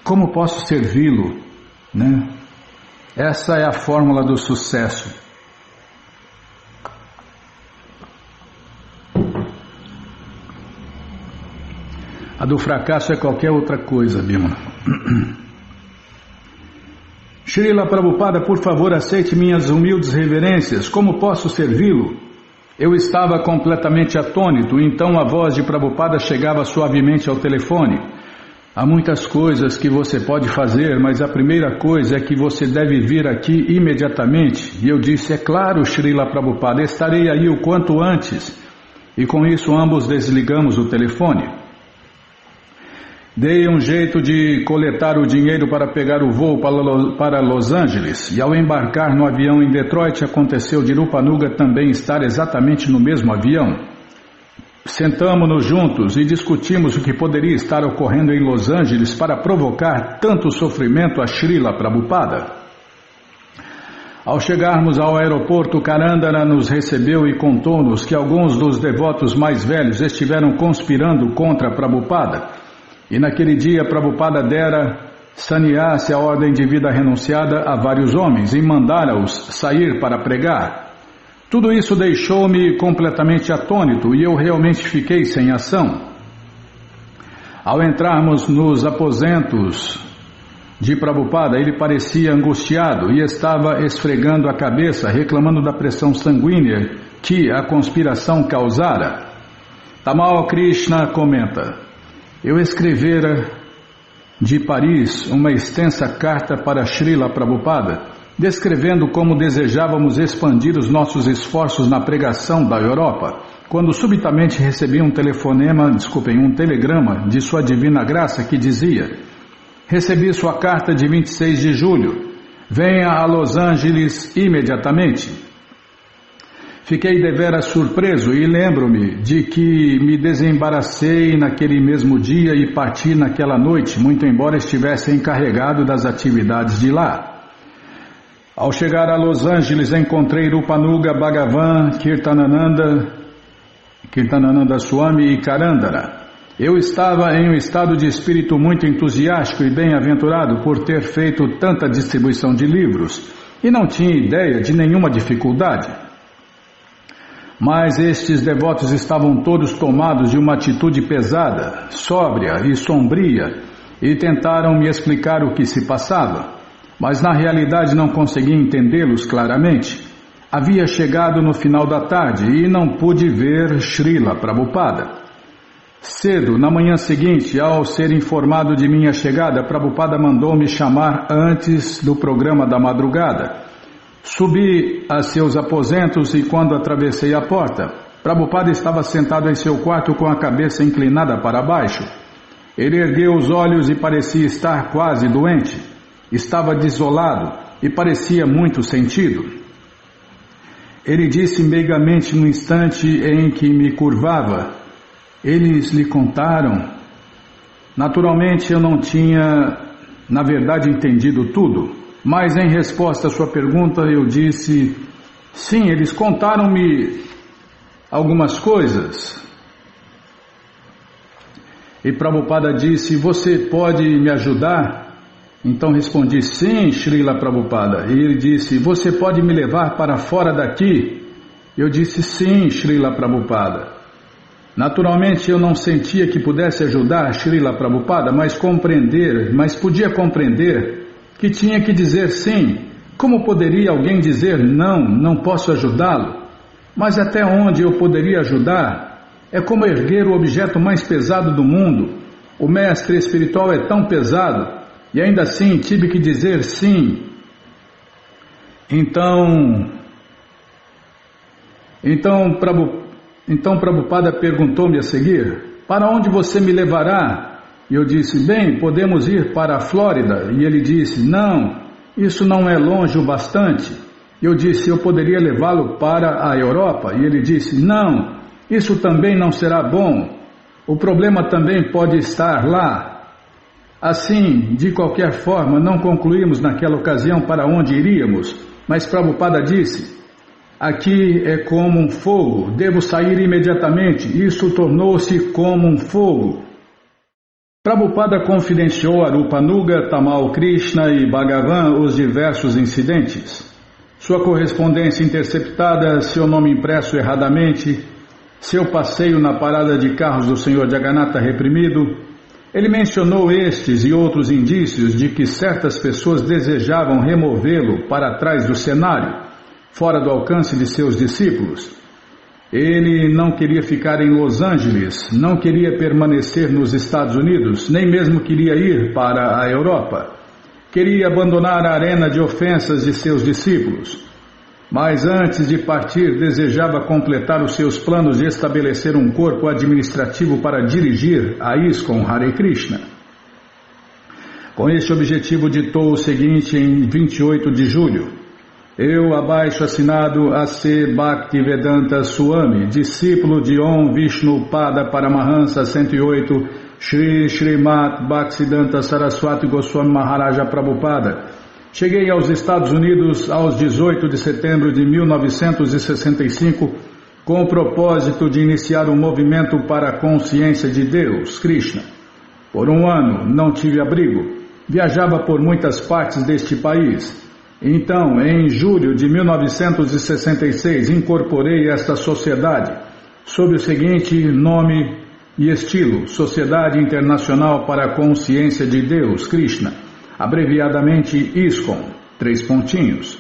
Como posso servi-lo? Essa é a fórmula do sucesso. A do fracasso é qualquer outra coisa, Bimala. Srila Prabhupada, por favor, aceite minhas humildes reverências. Como posso servi-lo? Eu estava completamente atônito, então a voz de Prabhupada chegava suavemente ao telefone. Há muitas coisas que você pode fazer, mas a primeira coisa é que você deve vir aqui imediatamente. E eu disse, é claro, Srila Prabhupada, estarei aí o quanto antes. E com isso ambos desligamos o telefone. Dei um jeito de coletar o dinheiro para pegar o voo para Los Angeles. E ao embarcar no avião em Detroit, aconteceu de Rupanuga também estar exatamente no mesmo avião. Sentamo-nos juntos e discutimos o que poderia estar ocorrendo em Los Angeles para provocar tanto sofrimento a Srila Prabhupada. Ao chegarmos ao aeroporto, Karandara nos recebeu e contou-nos que alguns dos devotos mais velhos estiveram conspirando contra Prabhupada. E naquele dia Prabhupada dera sannyasi, a ordem de vida renunciada, a vários homens e mandara-os sair para pregar. Tudo isso deixou-me completamente atônito e eu realmente fiquei sem ação. Ao entrarmos nos aposentos de Prabhupada, ele parecia angustiado e estava esfregando a cabeça, reclamando da pressão sanguínea que a conspiração causara. Tamal Krishna comenta: eu escrevera de Paris uma extensa carta para Srila Prabhupada, descrevendo como desejávamos expandir os nossos esforços na pregação da Europa, quando subitamente recebi um telegrama de Sua Divina Graça que dizia: recebi sua carta de 26 de julho, venha a Los Angeles imediatamente. Fiquei deveras surpreso e lembro-me de que me desembaracei naquele mesmo dia e parti naquela noite, muito embora estivesse encarregado das atividades de lá. Ao chegar a Los Angeles, encontrei Rupanuga, Bhagavan, Kirtanananda Swami e Karandara. Eu estava em um estado de espírito muito entusiástico e bem-aventurado por ter feito tanta distribuição de livros e não tinha ideia de nenhuma dificuldade. Mas estes devotos estavam todos tomados de uma atitude pesada, sóbria e sombria, e tentaram me explicar o que se passava, mas na realidade não consegui entendê-los claramente. Havia chegado no final da tarde e não pude ver Srila Prabhupada. Cedo, na manhã seguinte, ao ser informado de minha chegada, Prabhupada mandou-me chamar antes do programa da madrugada. Subi a seus aposentos e quando atravessei a porta, Prabhupada estava sentado em seu quarto com a cabeça inclinada para baixo. Ele ergueu os olhos e parecia estar quase doente. Estava desolado e parecia muito sentido. Ele disse meigamente no instante em que me curvava: eles lhe contaram? Naturalmente eu não tinha, na verdade, entendido tudo. Mas em resposta à sua pergunta eu disse: sim, eles contaram-me algumas coisas. E Prabhupada disse: você pode me ajudar? Então respondi: sim, Srila Prabhupada. E ele disse: você pode me levar para fora daqui? Eu disse: sim, Srila Prabhupada. Naturalmente eu não sentia que pudesse ajudar Srila Prabhupada, mas podia compreender que tinha que dizer sim. Como poderia alguém dizer não, não posso ajudá-lo? Mas até onde eu poderia ajudar? É como erguer o objeto mais pesado do mundo. O mestre espiritual é tão pesado e ainda assim tive que dizer sim. Então Prabhupada perguntou-me a seguir: para onde você me levará? E eu disse: bem, podemos ir para a Flórida. E ele disse: não, isso não é longe o bastante. Eu disse: eu poderia levá-lo para a Europa. E ele disse: não, isso também não será bom. O problema também pode estar lá. Assim, de qualquer forma, não concluímos naquela ocasião para onde iríamos. Mas Prabhupada disse: aqui é como um fogo, devo sair imediatamente. Isso tornou-se como um fogo. Prabhupada confidenciou a Rupanuga, Tamal Krishna e Bhagavan os diversos incidentes. Sua correspondência interceptada, seu nome impresso erradamente, seu passeio na parada de carros do Sr. Jagannatha reprimido. Ele mencionou estes e outros indícios de que certas pessoas desejavam removê-lo para trás do cenário, fora do alcance de seus discípulos. Ele não queria ficar em Los Angeles, não queria permanecer nos Estados Unidos, nem mesmo queria ir para a Europa. Queria abandonar a arena de ofensas de seus discípulos. Mas antes de partir, desejava completar os seus planos de estabelecer um corpo administrativo para dirigir a ISKCON Hare Krishna. Com este objetivo ditou o seguinte em 28 de julho. Eu, abaixo assinado A.C. Bhaktivedanta Swami, discípulo de Om Vishnu Pada Paramahansa 108, Shri Srimat Bhaktisiddhanta Saraswati Goswami Maharaja Prabhupada, cheguei aos Estados Unidos aos 18 de setembro de 1965 com o propósito de iniciar um movimento para a consciência de Deus, Krishna. Por um ano não tive abrigo, viajava por muitas partes deste país. Então, em julho de 1966, incorporei esta sociedade sob o seguinte nome e estilo: Sociedade Internacional para a Consciência de Deus, Krishna, abreviadamente ISKCON, 3 pontinhos.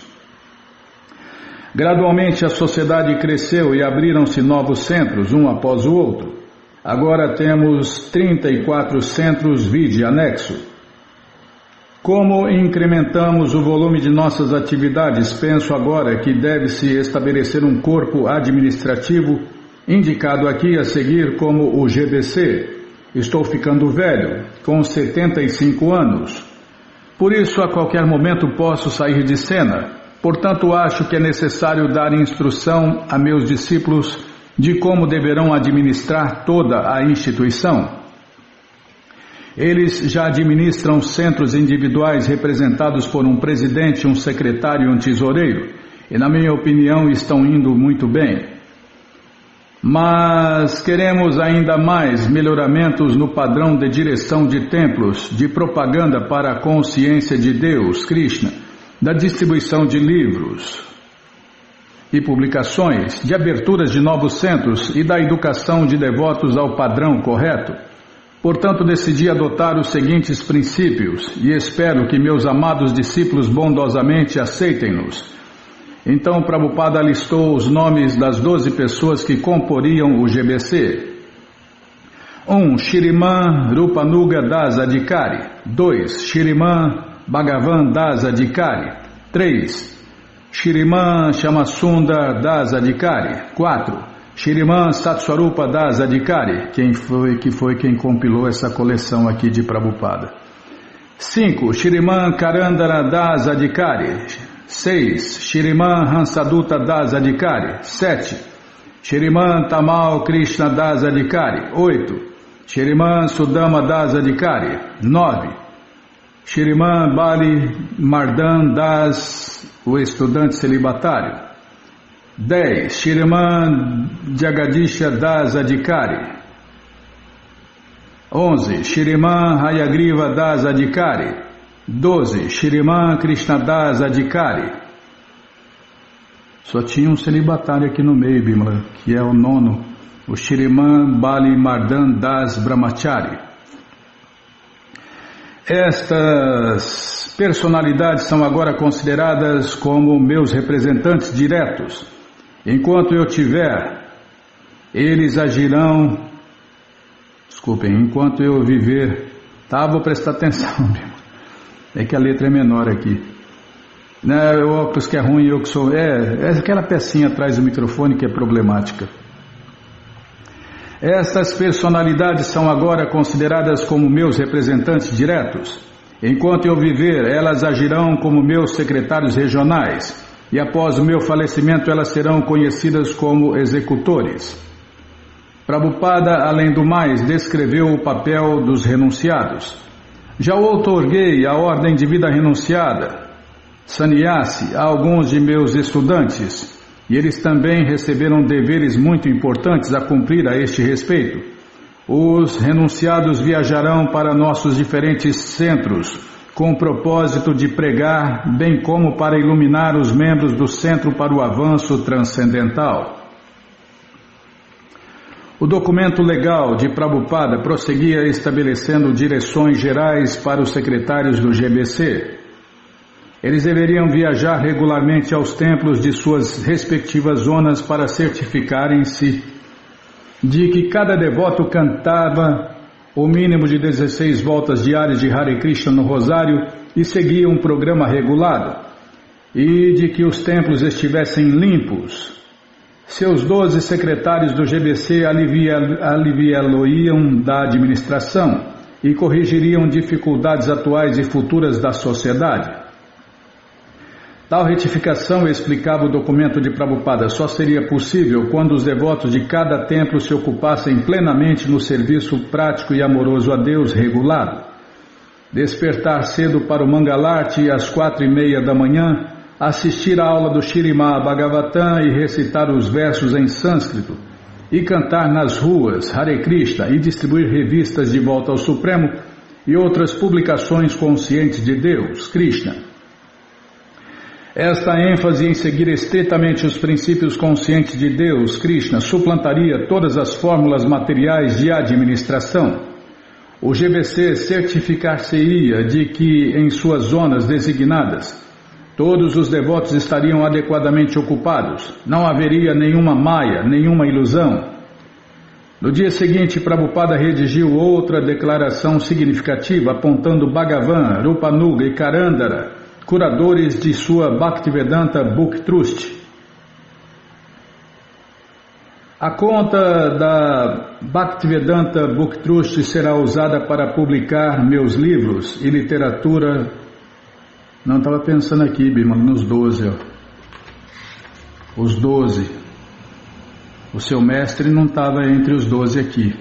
Gradualmente a sociedade cresceu e abriram-se novos centros, um após o outro. Agora temos 34 centros vide anexo. Como incrementamos o volume de nossas atividades, penso agora que deve-se estabelecer um corpo administrativo, indicado aqui a seguir como o GBC. Estou ficando velho, com 75 anos. Por isso, a qualquer momento posso sair de cena. Portanto, acho que é necessário dar instrução a meus discípulos de como deverão administrar toda a instituição. Eles já administram centros individuais representados por um presidente, um secretário e um tesoureiro, e na minha opinião estão indo muito bem. Mas queremos ainda mais melhoramentos no padrão de direção de templos, de propaganda para a consciência de Deus, Krishna, da distribuição de livros e publicações, de aberturas de novos centros e da educação de devotos ao padrão correto. Portanto, decidi adotar os seguintes princípios e espero que meus amados discípulos bondosamente aceitem-nos. Então, Prabhupada listou os nomes das 12 pessoas que comporiam o GBC. 1. Shriman Rupanuga Das Adhikari. 2. Shriman Bhagavan Das Adhikari. 3. Shriman Shamasundar Das Adhikari. 4. Shriman Satswarupa Das Adhikari, que foi quem compilou essa coleção aqui de Prabhupada. 5. Shriman Karandara Das Adhikari. 6. Shriman Hansaduta Das Adhikari. 7. Shriman Tamal Krishna Das Adhikari. 8. Shriman Sudama Das Adhikari. 9. Shriman Bali Mardan Das, o estudante celibatário. 10. Shriman Jagadisha Das Adhikari. 11. Shriman Hayagriva Das Adhikari. 12. Shriman Krishna Das Adhikari. Só tinha um celibatário aqui no meio, Bimala, que é o 9, o Shriman Bali Mardan Das Brahmachari. Estas personalidades são agora consideradas como meus representantes diretos. Enquanto eu tiver, eles agirão. Desculpem, enquanto eu viver. Tá, vou prestar atenção. É que a letra é menor aqui. O óculos que é ruim, eu que sou. É aquela pecinha atrás do microfone que é problemática. Estas personalidades são agora consideradas como meus representantes diretos. Enquanto eu viver, elas agirão como meus secretários regionais. E após o meu falecimento elas serão conhecidas como executores. Prabhupada, além do mais, descreveu o papel dos renunciados. Já outorguei a ordem de vida renunciada, sannyasi, a alguns de meus estudantes, e eles também receberam deveres muito importantes a cumprir a este respeito. Os renunciados viajarão para nossos diferentes centros, com o propósito de pregar, bem como para iluminar os membros do Centro para o Avanço Transcendental. O documento legal de Prabhupada prosseguia estabelecendo direções gerais para os secretários do GBC. Eles deveriam viajar regularmente aos templos de suas respectivas zonas para certificarem-se de que cada devoto cantava o mínimo de 16 voltas diárias de Hare Krishna no rosário e seguia um programa regulado, e de que os templos estivessem limpos. Seus 12 secretários do GBC aliviá-lo-iam da administração e corrigiriam dificuldades atuais e futuras da sociedade. Tal retificação, explicava o documento de Prabhupada, só seria possível quando os devotos de cada templo se ocupassem plenamente no serviço prático e amoroso a Deus regulado. Despertar cedo para o Mangalarti às 4:30 da manhã, assistir à aula do Śrīmad Bhagavatam e recitar os versos em sânscrito, e cantar nas ruas Hare Krishna e distribuir revistas de volta ao Supremo e outras publicações conscientes de Deus, Krishna. Esta ênfase em seguir estritamente os princípios conscientes de Deus, Krishna, suplantaria todas as fórmulas materiais de administração. O GBC certificar-se-ia de que, em suas zonas designadas, todos os devotos estariam adequadamente ocupados. Não haveria nenhuma maia, nenhuma ilusão. No dia seguinte, Prabhupada redigiu outra declaração significativa, apontando Bhagavan, Rupanuga e Karandara, curadores de sua Bhaktivedanta Book Trust. A conta da Bhaktivedanta Book Trust será usada para publicar meus livros e literatura. Não, estava pensando aqui, Bima, nos 12. Ó. Os 12. O seu mestre não estava entre os 12 aqui.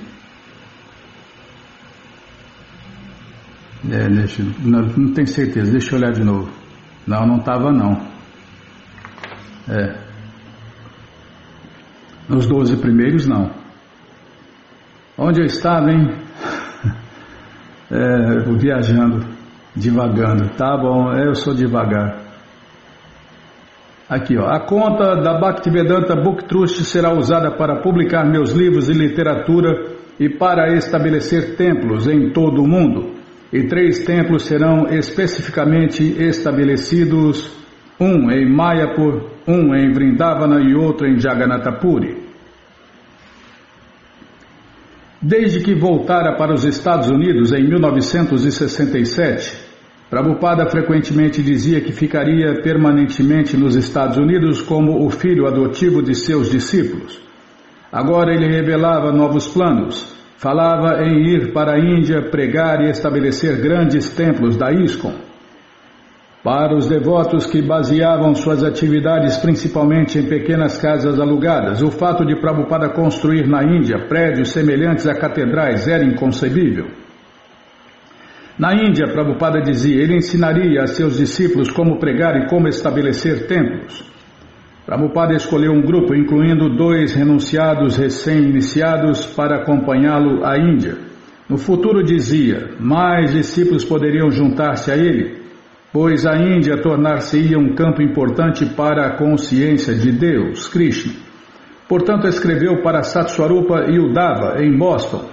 Não tenho certeza, deixa eu olhar de novo. Não estava não. Nos 12 primeiros não. Onde eu estava, hein? Viajando, divagando. Tá bom, eu sou devagar. Aqui, ó. A conta da Bhaktivedanta Book Trust será usada para publicar meus livros e literatura e para estabelecer templos em todo o mundo. E 3 templos serão especificamente estabelecidos, um em Mayapur, um em Vrindavana e outro em Jagannatha Puri. Desde que voltara para os Estados Unidos em 1967, Prabhupada frequentemente dizia que ficaria permanentemente nos Estados Unidos como o filho adotivo de seus discípulos. Agora ele revelava novos planos. Falava em ir para a Índia, pregar e estabelecer grandes templos da ISKCON. Para os devotos que baseavam suas atividades principalmente em pequenas casas alugadas, o fato de Prabhupada construir na Índia prédios semelhantes a catedrais era inconcebível. Na Índia, Prabhupada dizia, ele ensinaria a seus discípulos como pregar e como estabelecer templos. Prabhupada escolheu um grupo, incluindo 2 renunciados recém-iniciados, para acompanhá-lo à Índia. No futuro, dizia, mais discípulos poderiam juntar-se a ele, pois a Índia tornar-se-ia um campo importante para a consciência de Deus, Krishna. Portanto, escreveu para Satswarupa e Uddhava, em Boston.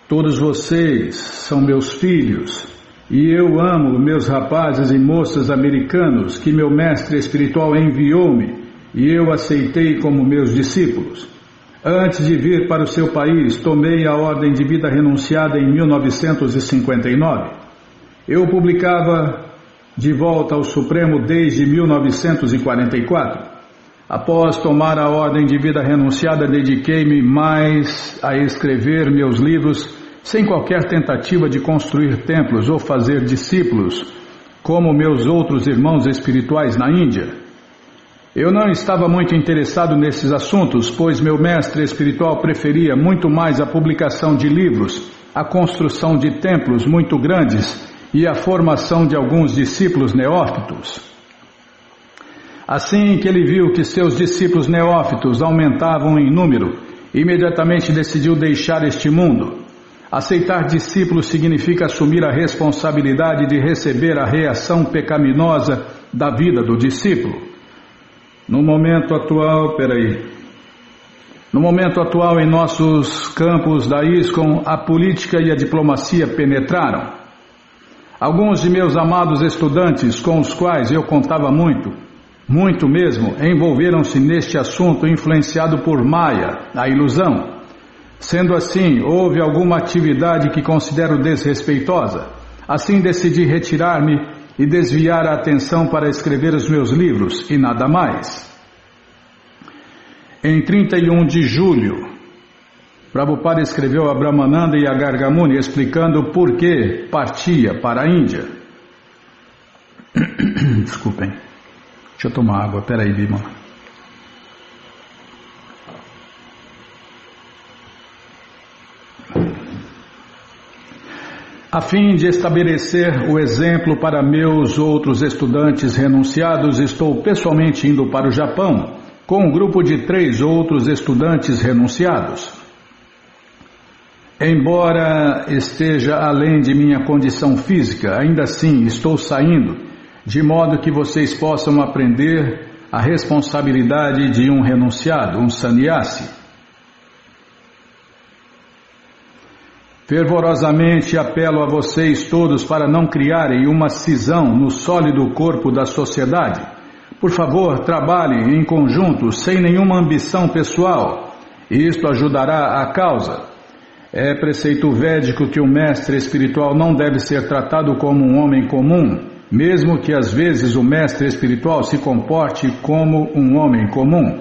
Todos vocês são meus filhos. E eu amo meus rapazes e moças americanos que meu mestre espiritual enviou-me e eu aceitei como meus discípulos. Antes de vir para o seu país, tomei a ordem de vida renunciada em 1959. Eu publicava de volta ao Supremo desde 1944. Após tomar a ordem de vida renunciada, dediquei-me mais a escrever meus livros sem qualquer tentativa de construir templos ou fazer discípulos, como meus outros irmãos espirituais na Índia. Eu não estava muito interessado nesses assuntos, pois meu mestre espiritual preferia muito mais a publicação de livros, a construção de templos muito grandes e a formação de alguns discípulos neófitos. Assim que ele viu que seus discípulos neófitos aumentavam em número, imediatamente decidiu deixar este mundo. Aceitar discípulos significa assumir a responsabilidade de receber a reação pecaminosa da vida do discípulo. No momento atual, em nossos campos da ISKCON, a política e a diplomacia penetraram. Alguns de meus amados estudantes, com os quais eu contava muito, muito mesmo, envolveram-se neste assunto influenciado por Maya, a ilusão. Sendo assim, houve alguma atividade que considero desrespeitosa. Assim decidi retirar-me e desviar a atenção para escrever os meus livros e nada mais. Em 31 de julho, Prabhupada escreveu a Brahmananda e a Gargamuni explicando por que partia para a Índia. Desculpem, deixa eu tomar água, peraí, Bimala. A fim de estabelecer o exemplo para meus outros estudantes renunciados, estou pessoalmente indo para o Japão com um grupo de 3 outros estudantes renunciados. Embora esteja além de minha condição física, ainda assim estou saindo, de modo que vocês possam aprender a responsabilidade de um renunciado, um sannyasi. Fervorosamente apelo a vocês todos para não criarem uma cisão no sólido corpo da sociedade. Por favor, trabalhem em conjunto, sem nenhuma ambição pessoal. Isto ajudará a causa. É preceito védico que o mestre espiritual não deve ser tratado como um homem comum, mesmo que às vezes o mestre espiritual se comporte como um homem comum.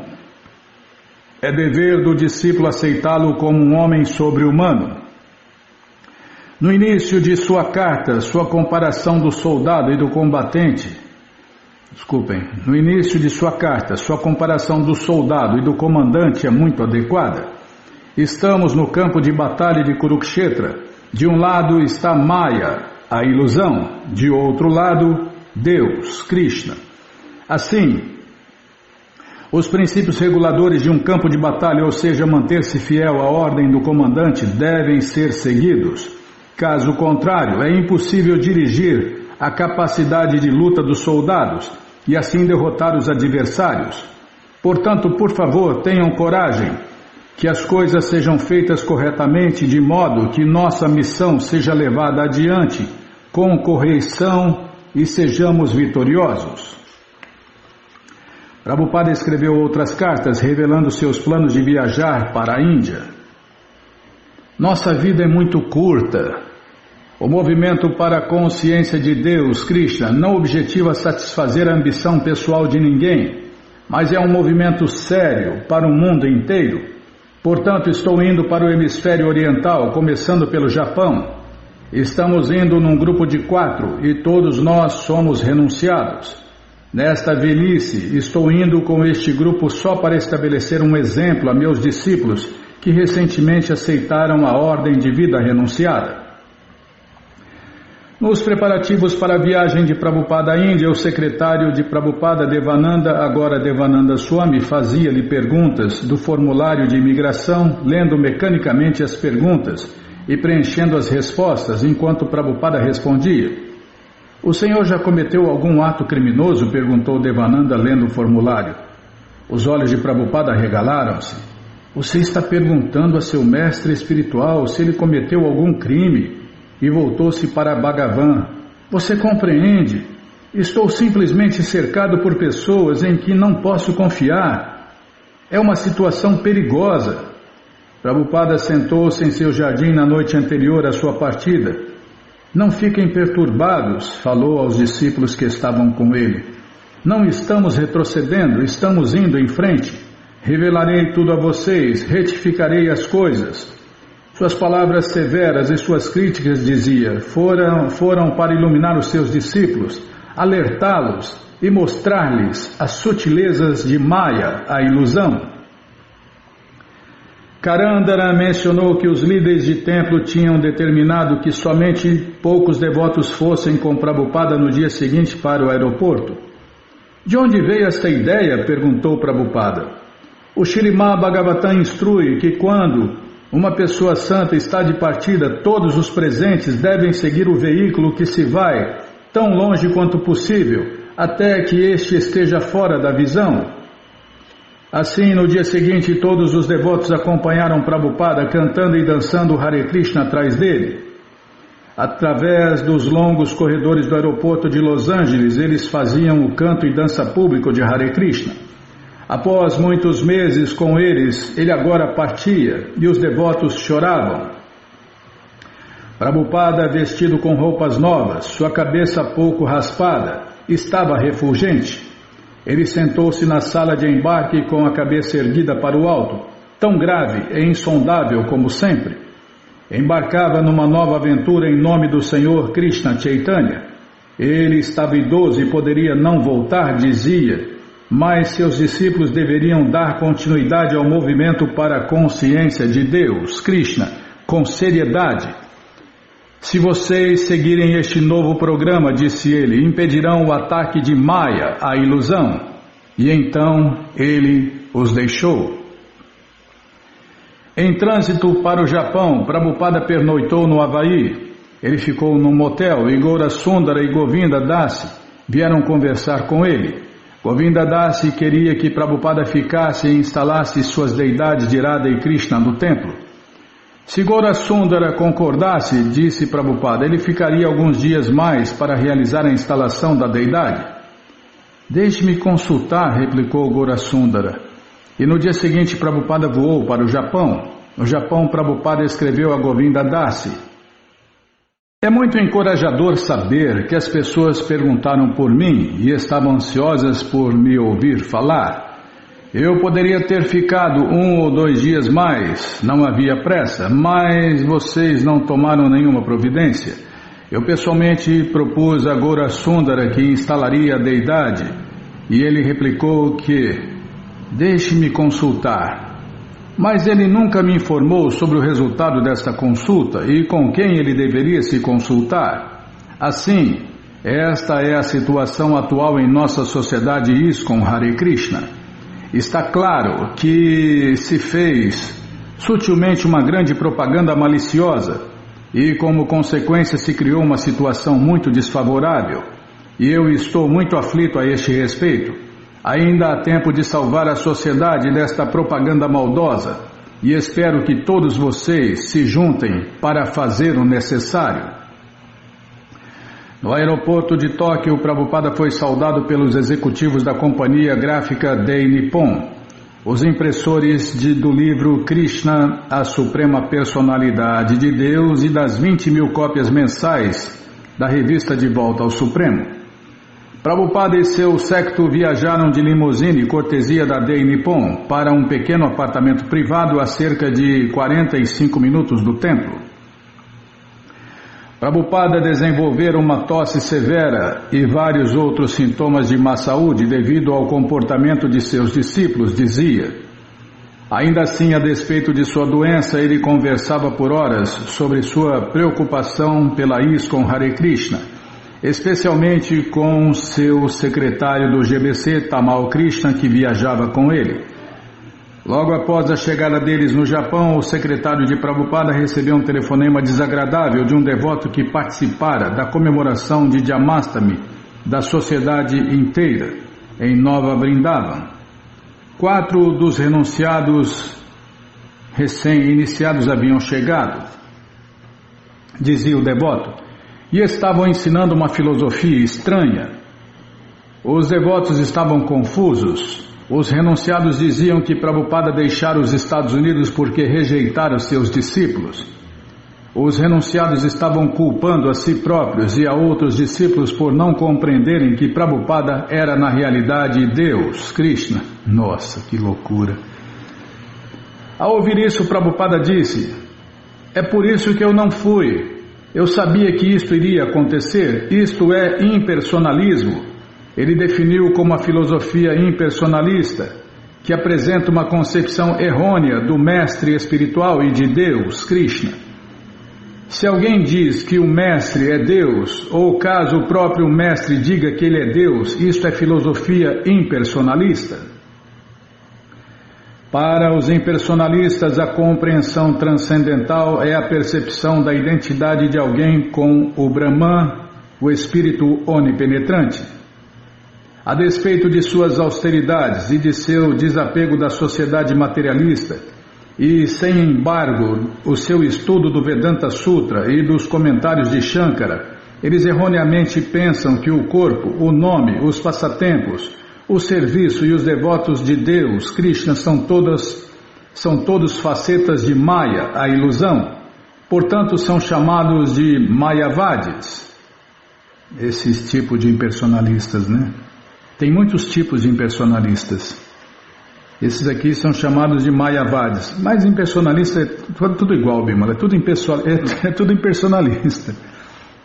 É dever do discípulo aceitá-lo como um homem sobre-humano. No início de sua carta, sua comparação do soldado e do combatente, no início de sua carta, sua comparação do soldado e do comandante é muito adequada. Estamos no campo de batalha de Kurukshetra. De um lado está Maya, a ilusão, de outro lado, Deus, Krishna. Assim, os princípios reguladores de um campo de batalha, ou seja, manter-se fiel à ordem do comandante, devem ser seguidos. Caso contrário, é impossível dirigir a capacidade de luta dos soldados e assim derrotar os adversários. Portanto, por favor, tenham coragem, que as coisas sejam feitas corretamente de modo que nossa missão seja levada adiante com correção e sejamos vitoriosos. Prabhupada escreveu outras cartas revelando seus planos de viajar para a Índia. Nossa vida é muito curta. O movimento para a consciência de Deus, Krishna, não objetiva satisfazer a ambição pessoal de ninguém, mas é um movimento sério para o mundo inteiro. Portanto, estou indo para o hemisfério oriental, começando pelo Japão. Estamos indo num grupo de 4 e todos nós somos renunciados. Nesta velhice, estou indo com este grupo só para estabelecer um exemplo a meus discípulos que recentemente aceitaram a ordem de vida renunciada. Nos preparativos para a viagem de Prabhupada à Índia, o secretário de Prabhupada, Devananda, agora Devananda Swami, fazia-lhe perguntas do formulário de imigração, lendo mecanicamente as perguntas e preenchendo as respostas, enquanto Prabhupada respondia. O senhor já cometeu algum ato criminoso? Perguntou Devananda, lendo o formulário. Os olhos de Prabhupada arregalaram-se. Você está perguntando a seu mestre espiritual se ele cometeu algum crime? E voltou-se para Bhagavan. Você compreende? Estou simplesmente cercado por pessoas em que não posso confiar. É uma situação perigosa. Prabhupada sentou-se em seu jardim na noite anterior à sua partida. Não fiquem perturbados, falou aos discípulos que estavam com ele. Não estamos retrocedendo, estamos indo em frente. Revelarei tudo a vocês, retificarei as coisas. Suas palavras severas e suas críticas, dizia, foram para iluminar os seus discípulos, alertá-los e mostrar-lhes as sutilezas de Maya, a ilusão. Karandara mencionou que os líderes de templo tinham determinado que somente poucos devotos fossem com Prabhupada no dia seguinte para o aeroporto. De onde veio esta ideia? Perguntou Prabhupada. O Śrīmad Bhagavatam instrui que quando uma pessoa santa está de partida, todos os presentes devem seguir o veículo que se vai tão longe quanto possível, até que este esteja fora da visão. Assim, no dia seguinte, todos os devotos acompanharam Prabhupada cantando e dançando Hare Krishna atrás dele. Através dos longos corredores do aeroporto de Los Angeles, eles faziam o canto e dança público de Hare Krishna. Após muitos meses com eles, ele agora partia e os devotos choravam. Prabhupada, vestido com roupas novas, sua cabeça pouco raspada, estava refulgente. Ele sentou-se na sala de embarque com a cabeça erguida para o alto, tão grave e insondável como sempre. Embarcava numa nova aventura em nome do Senhor Krishna Chaitanya. Ele estava idoso e poderia não voltar, dizia, mas seus discípulos deveriam dar continuidade ao movimento para a consciência de Deus, Krishna, com seriedade. Se vocês seguirem este novo programa, disse ele, impedirão o ataque de Maya, a ilusão. E então ele os deixou. Em trânsito para o Japão, Prabhupada pernoitou no Havaí. Ele ficou num motel e Gaura Sundara e Govinda Dasi vieram conversar com ele. Govinda Dasi queria que Prabhupada ficasse e instalasse suas deidades de Radha e Krishna no templo. Se Gaura Sundara concordasse, disse Prabhupada, ele ficaria alguns dias mais para realizar a instalação da deidade. Deixe-me consultar, replicou Gaura Sundara. E no dia seguinte Prabhupada voou para o Japão. No Japão, Prabhupada escreveu a Govinda Dasi. É muito encorajador saber que as pessoas perguntaram por mim e estavam ansiosas por me ouvir falar. Eu poderia ter ficado 1 ou 2 dias mais, não havia pressa, mas vocês não tomaram nenhuma providência. Eu pessoalmente propus a Gaura Sundara que instalaria a deidade, e ele replicou que, deixe-me consultar. Mas ele nunca me informou sobre o resultado desta consulta e com quem ele deveria se consultar. Assim, esta é a situação atual em nossa sociedade ISKCON Hare Krishna. Está claro que se fez sutilmente uma grande propaganda maliciosa e, como consequência, se criou uma situação muito desfavorável. E eu estou muito aflito a este respeito. Ainda há tempo de salvar a sociedade desta propaganda maldosa e espero que todos vocês se juntem para fazer o necessário. No aeroporto de Tóquio, Prabhupada foi saudado pelos executivos da companhia gráfica Dai Nippon, os impressores do livro Krishna, a Suprema Personalidade de Deus, e das 20.000 cópias mensais da revista De Volta ao Supremo. Prabhupada e seu séquito viajaram de limusine, cortesia da Dai Nippon, para um pequeno apartamento privado a cerca de 45 minutos do templo. Prabhupada desenvolvera uma tosse severa e vários outros sintomas de má saúde devido ao comportamento de seus discípulos, dizia. Ainda assim, a despeito de sua doença, ele conversava por horas sobre sua preocupação pela ISKCON Hare Krishna, especialmente com seu secretário do GBC, Tamal Krishna, que viajava com ele. Logo após a chegada deles no Japão, o secretário de Prabhupada recebeu um telefonema desagradável de um devoto que participara da comemoração de Jamastami da sociedade inteira, em Nova Vrindavan. 4 dos renunciados recém-iniciados haviam chegado, dizia o devoto, e estavam ensinando uma filosofia estranha. Os devotos estavam confusos. Os renunciados diziam que Prabhupada deixara os Estados Unidos porque rejeitara seus discípulos. Os renunciados estavam culpando a si próprios e a outros discípulos por não compreenderem que Prabhupada era na realidade Deus, Krishna. Nossa, que loucura! Ao ouvir isso, Prabhupada disse, é por isso que eu não fui. Eu sabia que isto iria acontecer. Isto é impersonalismo. Ele definiu como a filosofia impersonalista, que apresenta uma concepção errônea do mestre espiritual e de Deus, Krishna. Se alguém diz que o mestre é Deus, ou caso o próprio mestre diga que ele é Deus, isto é filosofia impersonalista. Para os impersonalistas, a compreensão transcendental é a percepção da identidade de alguém com o Brahman, o espírito onipenetrante. A despeito de suas austeridades e de seu desapego da sociedade materialista, e sem embargo o seu estudo do Vedanta Sutra e dos comentários de Shankara, eles erroneamente pensam que o corpo, o nome, os passatempos, o serviço e os devotos de Deus, Krishna, são todos facetas de Maya, a ilusão. Portanto, são chamados de Mayavadis. Esses tipos de impersonalistas, né? Tem muitos tipos de impersonalistas. Esses aqui são chamados de Mayavadis. Mas impersonalista é tudo igual, Bimala. É tudo impersonalista.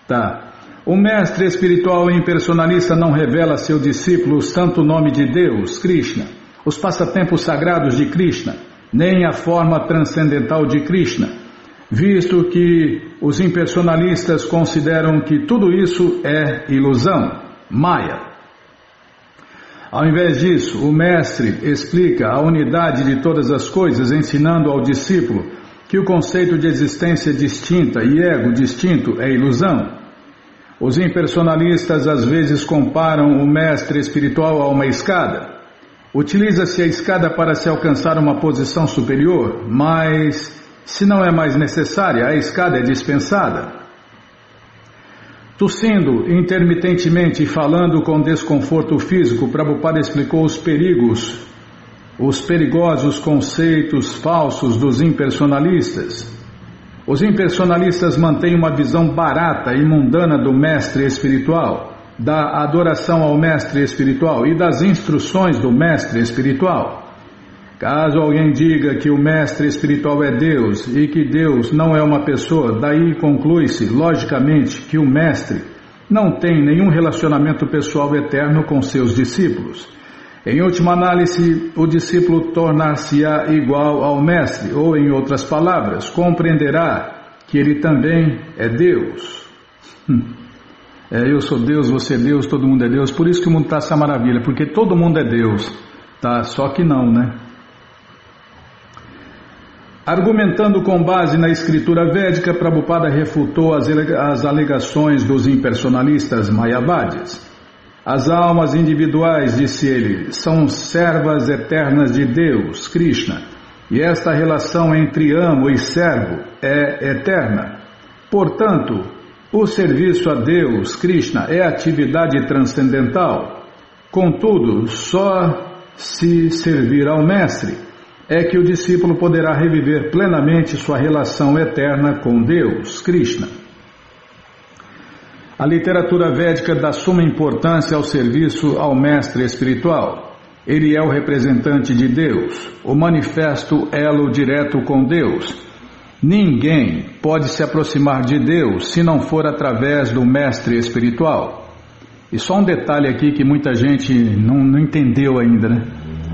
Tá. O mestre espiritual impersonalista não revela a seu discípulo o santo nome de Deus, Krishna, os passatempos sagrados de Krishna, nem a forma transcendental de Krishna, visto que os impersonalistas consideram que tudo isso é ilusão, Maya. Ao invés disso, o mestre explica a unidade de todas as coisas, ensinando ao discípulo que o conceito de existência distinta e ego distinto é ilusão. Os impersonalistas às vezes comparam o mestre espiritual a uma escada. Utiliza-se a escada para se alcançar uma posição superior, mas se não é mais necessária, a escada é dispensada. Tossindo intermitentemente e falando com desconforto físico, Prabhupada explicou os perigosos conceitos falsos dos impersonalistas. Os impersonalistas mantêm uma visão barata e mundana do mestre espiritual, da adoração ao mestre espiritual e das instruções do mestre espiritual. Caso alguém diga que o mestre espiritual é Deus e que Deus não é uma pessoa, daí conclui-se, logicamente, que o mestre não tem nenhum relacionamento pessoal eterno com seus discípulos. Em última análise, o discípulo tornar-se-á igual ao mestre, ou, em outras palavras, compreenderá que ele também é Deus. Eu sou Deus, você é Deus, todo mundo é Deus, por isso que o mundo está essa maravilha, porque todo mundo é Deus, tá? Só que não, né? Argumentando com base na escritura védica, Prabhupada refutou as alegações dos impersonalistas Mayavadis. As almas individuais, disse ele, são servas eternas de Deus, Krishna, e esta relação entre amo e servo é eterna. Portanto, o serviço a Deus, Krishna, é atividade transcendental. Contudo, só se servir ao mestre é que o discípulo poderá reviver plenamente sua relação eterna com Deus, Krishna. A literatura védica dá suma importância ao serviço ao mestre espiritual. Ele é o representante de Deus, o manifesto elo direto com Deus. Ninguém pode se aproximar de Deus se não for através do mestre espiritual. E só um detalhe aqui que muita gente não entendeu ainda, né?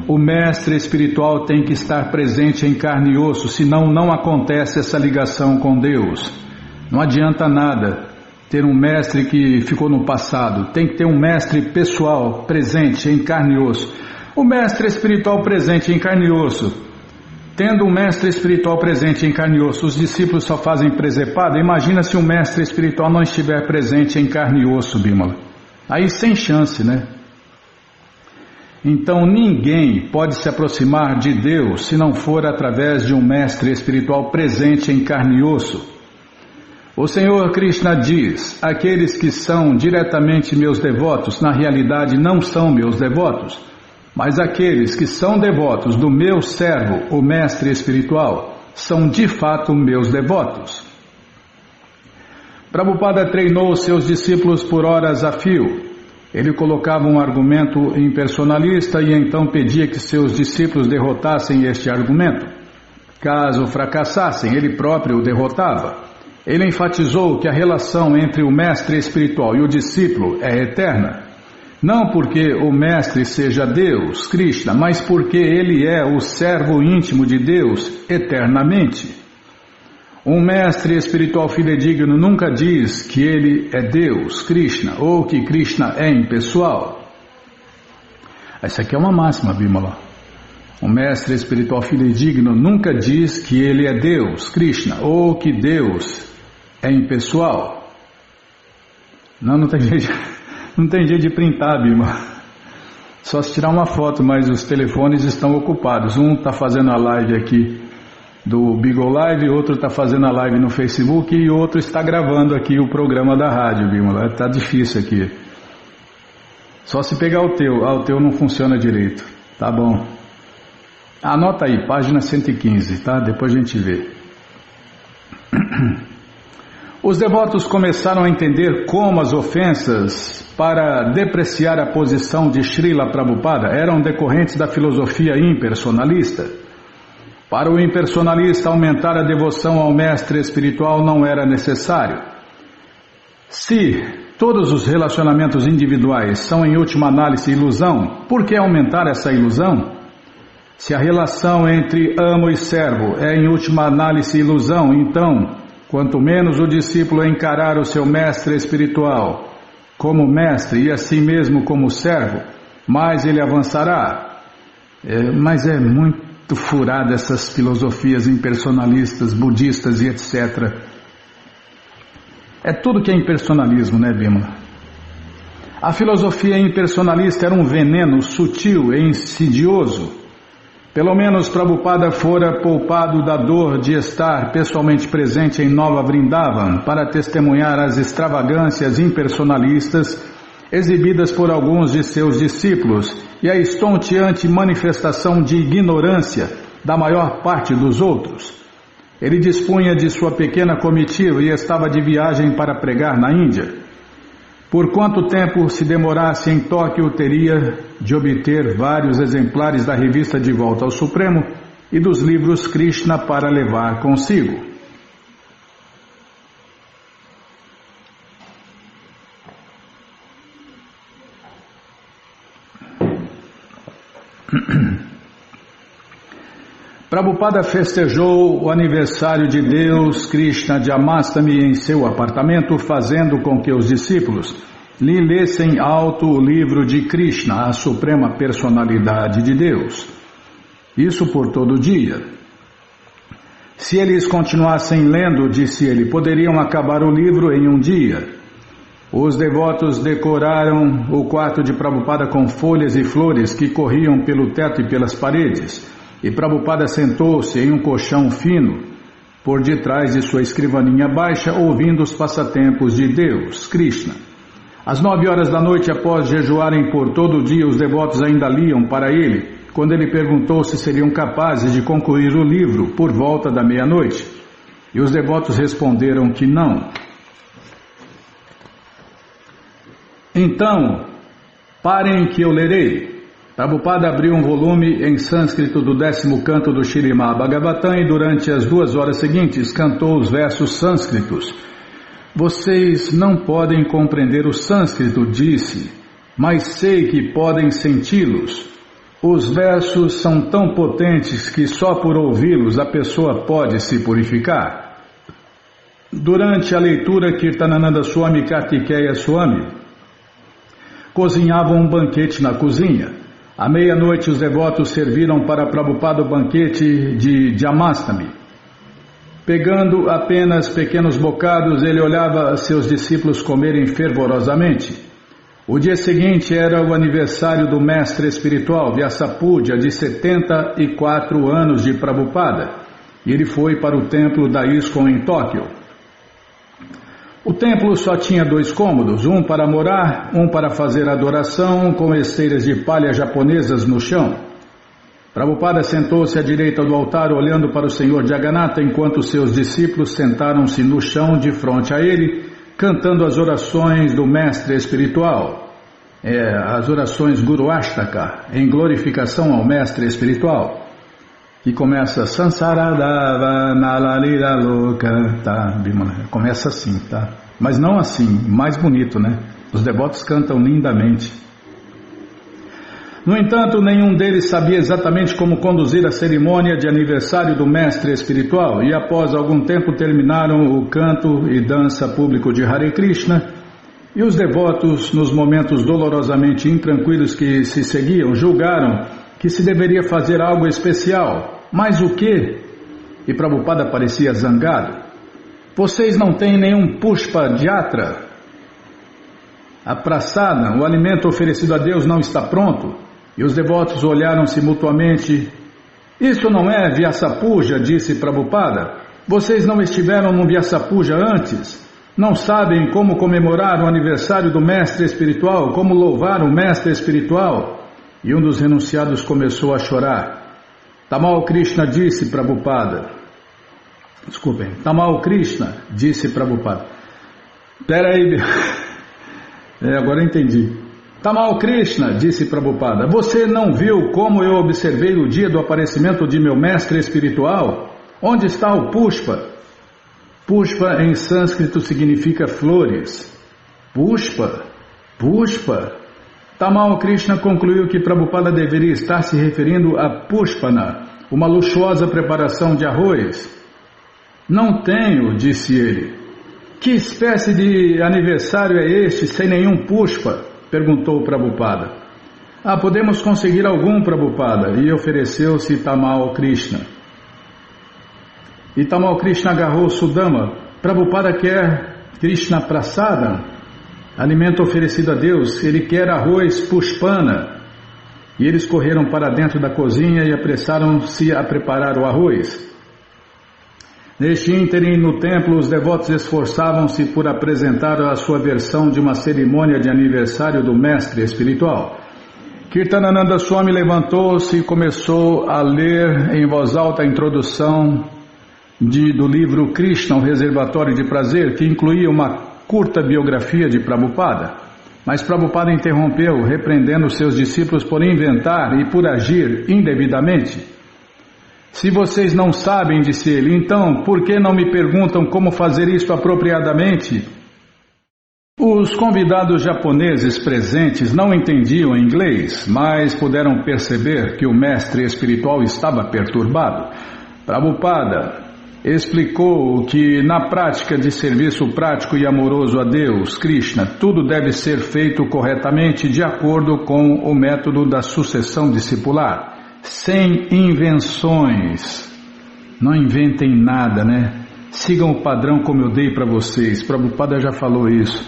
O mestre espiritual tem que estar presente em carne e osso, senão não acontece essa ligação com Deus. Não adianta nada ter um mestre que ficou no passado, tem que ter um mestre pessoal presente em carne e osso. O mestre espiritual presente em carne e osso, tendo um mestre espiritual presente em carne e osso, os discípulos só fazem presepada. Imagina se um mestre espiritual não estiver presente em carne e osso, Bimala. Aí sem chance, né? Então ninguém pode se aproximar de Deus se não for através de um mestre espiritual presente em carne e osso. O Senhor Krishna diz: aqueles que são diretamente meus devotos, na realidade não são meus devotos, mas aqueles que são devotos do meu servo, o mestre espiritual, são de fato meus devotos. Prabhupada treinou seus discípulos por horas a fio. Ele colocava um argumento impersonalista e então pedia que seus discípulos derrotassem este argumento. Caso fracassassem, ele próprio o derrotava. Ele enfatizou que a relação entre o mestre espiritual e o discípulo é eterna. Não porque o mestre seja Deus, Krishna, mas porque ele é o servo íntimo de Deus eternamente. Um mestre espiritual fidedigno nunca diz que ele é Deus, Krishna, ou que Krishna é impessoal. Essa aqui é uma máxima, Bimala. Um mestre espiritual fidedigno nunca diz que ele é Deus, Krishna, ou que Deus é impessoal. Não tem jeito de printar, Bimala. Só se tirar uma foto, mas os telefones estão ocupados. Um está fazendo a live aqui do Beagle Live, outro está fazendo a live no Facebook e outro está gravando aqui o programa da rádio, Bímola. Está difícil aqui. Só se pegar o teu. O teu não funciona direito. Tá bom. Anota aí, página 115, tá? Depois a gente vê. Os devotos começaram a entender como as ofensas para depreciar a posição de Srila Prabhupada eram decorrentes da filosofia impersonalista. Para o impersonalista, aumentar a devoção ao mestre espiritual não era necessário. Se todos os relacionamentos individuais são em última análise ilusão, por que aumentar essa ilusão? Se a relação entre amo e servo é em última análise ilusão, então, quanto menos o discípulo encarar o seu mestre espiritual como mestre e assim mesmo como servo, mais ele avançará. Mas é muito furada essas filosofias impersonalistas, budistas e etc. É tudo que é impersonalismo, né, Bima? A filosofia impersonalista era um veneno sutil e insidioso. Pelo menos Prabhupada fora poupado da dor de estar pessoalmente presente em Nova Vrindavan para testemunhar as extravagâncias impersonalistas exibidas por alguns de seus discípulos e a estonteante manifestação de ignorância da maior parte dos outros. Ele dispunha de sua pequena comitiva e estava de viagem para pregar na Índia. Por quanto tempo se demorasse em Tóquio, teria de obter vários exemplares da revista De Volta ao Supremo e dos livros Krishna para levar consigo. Prabhupada festejou o aniversário de Deus Krishna Janmashtami em seu apartamento, fazendo com que os discípulos lhe lessem alto o livro de Krishna, a suprema personalidade de Deus. Isso por todo o dia. Se eles continuassem lendo, disse ele, poderiam acabar o livro em um dia. Os devotos decoraram o quarto de Prabhupada com folhas e flores que corriam pelo teto e pelas paredes. E Prabhupada sentou-se em um colchão fino, por detrás de sua escrivaninha baixa, ouvindo os passatempos de Deus, Krishna. Às 9 horas da noite, após jejuarem por todo o dia, os devotos ainda liam para ele, quando ele perguntou se seriam capazes de concluir o livro por volta da meia-noite. E os devotos responderam que não. Então, parem que eu lerei. Prabhupada abriu um volume em sânscrito do 10º canto do Śrīmad Bhagavatam e durante as 2 horas seguintes cantou os versos sânscritos. Vocês não podem compreender o sânscrito, disse, mas sei que podem senti-los. Os versos são tão potentes que só por ouvi-los a pessoa pode se purificar. Durante a leitura, Kirtanananda Swami Kartikeya Swami cozinhava um banquete na cozinha. À meia-noite, os devotos serviram para Prabhupada o banquete de Janmashtami. Pegando apenas pequenos bocados, ele olhava seus discípulos comerem fervorosamente. O dia seguinte era o aniversário do mestre espiritual, Vyasapudya, de 74 anos de Prabhupada, e ele foi para o templo da ISKCON em Tóquio. O templo só tinha 2 cômodos, um para morar, um para fazer adoração, com esteiras de palha japonesas no chão. Prabhupada sentou-se à direita do altar, olhando para o Senhor Jagannatha, enquanto seus discípulos sentaram-se no chão de frente a ele, cantando as orações do mestre espiritual, as orações Guru Ashtaka, em glorificação ao mestre espiritual. Que começa Sansaradava Nalalira Loka, tá? Começa assim, tá? Mas não assim, mais bonito, né? Os devotos cantam lindamente. No entanto, nenhum deles sabia exatamente como conduzir a cerimônia de aniversário do mestre espiritual e após algum tempo terminaram o canto e dança público de Hare Krishna e os devotos, nos momentos dolorosamente intranquilos que se seguiam, julgaram que se deveria fazer algo especial. Mas o quê? E Prabhupada parecia zangado. Vocês não têm nenhum pushpa jatra? A prasada, o alimento oferecido a Deus, não está pronto? E os devotos olharam-se mutuamente Isso não é Vyasapuja, disse Prabhupada. Vocês não estiveram no Vyasapuja antes? Não sabem como comemorar o aniversário do mestre espiritual, como louvar o mestre espiritual? E um dos renunciados começou a chorar. Tamal Krishna disse Prabhupada. Desculpem, Tamal Krishna disse Prabhupada. Peraí, agora eu entendi. Tamal Krishna disse Prabhupada, você não viu como eu observei o dia do aparecimento de meu mestre espiritual? Onde está o Pushpa? Pushpa em sânscrito significa flores. Pushpa? Pushpa? Tamal Krishna concluiu que Prabhupada deveria estar se referindo a Pushpana, uma luxuosa preparação de arroz. Não tenho, disse ele. Que espécie de aniversário é este sem nenhum Pushpa? Perguntou Prabhupada. Podemos conseguir algum, Prabhupada, e ofereceu-se Tamal Krishna. E Tamal Krishna agarrou Sudama. Prabhupada quer Krishna Prasada, alimento oferecido a Deus. Ele quer arroz Pushpana. E eles correram para dentro da cozinha e apressaram-se a preparar o arroz. Neste ínterim, no templo, os devotos esforçavam-se por apresentar a sua versão de uma cerimônia de aniversário do mestre espiritual. Kirtanananda Swami levantou-se e começou a ler em voz alta a introdução do livro Krishna, um reservatório de prazer, que incluía uma curta biografia de Prabhupada. Mas Prabhupada interrompeu, repreendendo seus discípulos por inventar e por agir indevidamente. Se vocês não sabem, disse ele, então por que não me perguntam como fazer isto apropriadamente? Os convidados japoneses presentes não entendiam inglês, mas puderam perceber que o mestre espiritual estava perturbado. Prabhupada explicou que na prática de serviço prático e amoroso a Deus, Krishna, tudo deve ser feito corretamente de acordo com o método da sucessão discipular. Sem invenções. Não inventem nada, né? Sigam o padrão como eu dei para vocês. Prabhupada já falou isso.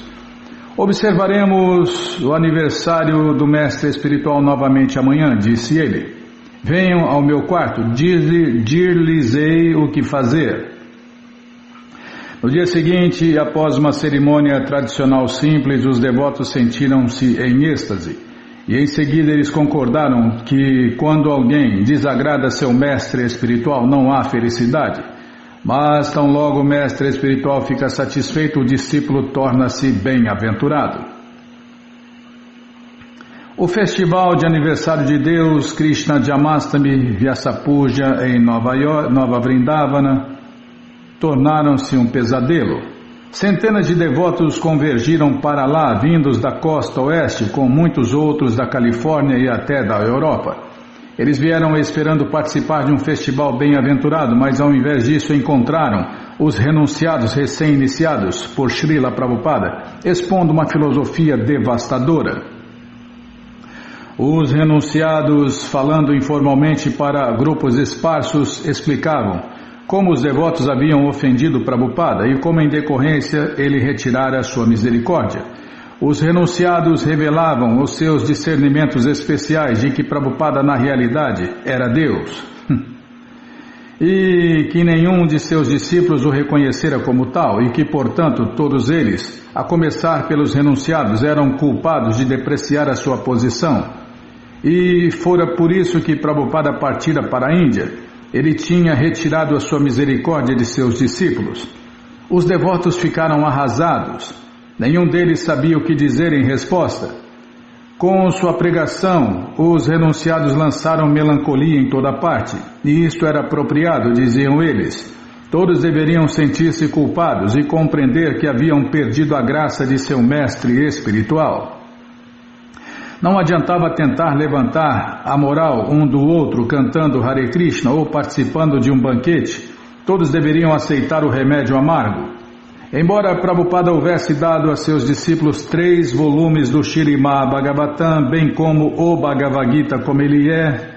Observaremos o aniversário do mestre espiritual novamente amanhã, disse ele. Venham ao meu quarto, dir-lhes-ei o que fazer. No dia seguinte, após uma cerimônia tradicional simples, os devotos sentiram-se em êxtase. E em seguida eles concordaram que quando alguém desagrada seu mestre espiritual não há felicidade. Mas tão logo o mestre espiritual fica satisfeito, o discípulo torna-se bem-aventurado. O festival de aniversário de Deus, Krishna Janmashtami Vyasapuja em Nova Vrindavana, tornaram-se um pesadelo. Centenas de devotos convergiram para lá, vindos da costa oeste, com muitos outros da Califórnia e até da Europa. Eles vieram esperando participar de um festival bem-aventurado, mas ao invés disso encontraram os renunciados recém-iniciados por Srila Prabhupada, expondo uma filosofia devastadora. Os renunciados, falando informalmente para grupos esparsos, explicavam como os devotos haviam ofendido Prabhupada e como em decorrência ele retirara sua misericórdia. Os renunciados revelavam os seus discernimentos especiais de que Prabhupada na realidade era Deus e que nenhum de seus discípulos o reconhecera como tal e que, portanto, todos eles, a começar pelos renunciados, eram culpados de depreciar a sua posição. E fora por isso que Prabhupada partira para a Índia. Ele tinha retirado a sua misericórdia de seus discípulos. Os devotos ficaram arrasados. Nenhum deles sabia o que dizer em resposta. Com sua pregação, os renunciados lançaram melancolia em toda parte. E isto era apropriado, diziam eles. Todos deveriam sentir-se culpados e compreender que haviam perdido a graça de seu mestre espiritual. Não adiantava tentar levantar a moral um do outro cantando Hare Krishna ou participando de um banquete. Todos deveriam aceitar o remédio amargo. Embora Prabhupada houvesse dado a seus discípulos 3 volumes do Śrīmad Bhagavatam, bem como o Bhagavad Gita como ele é,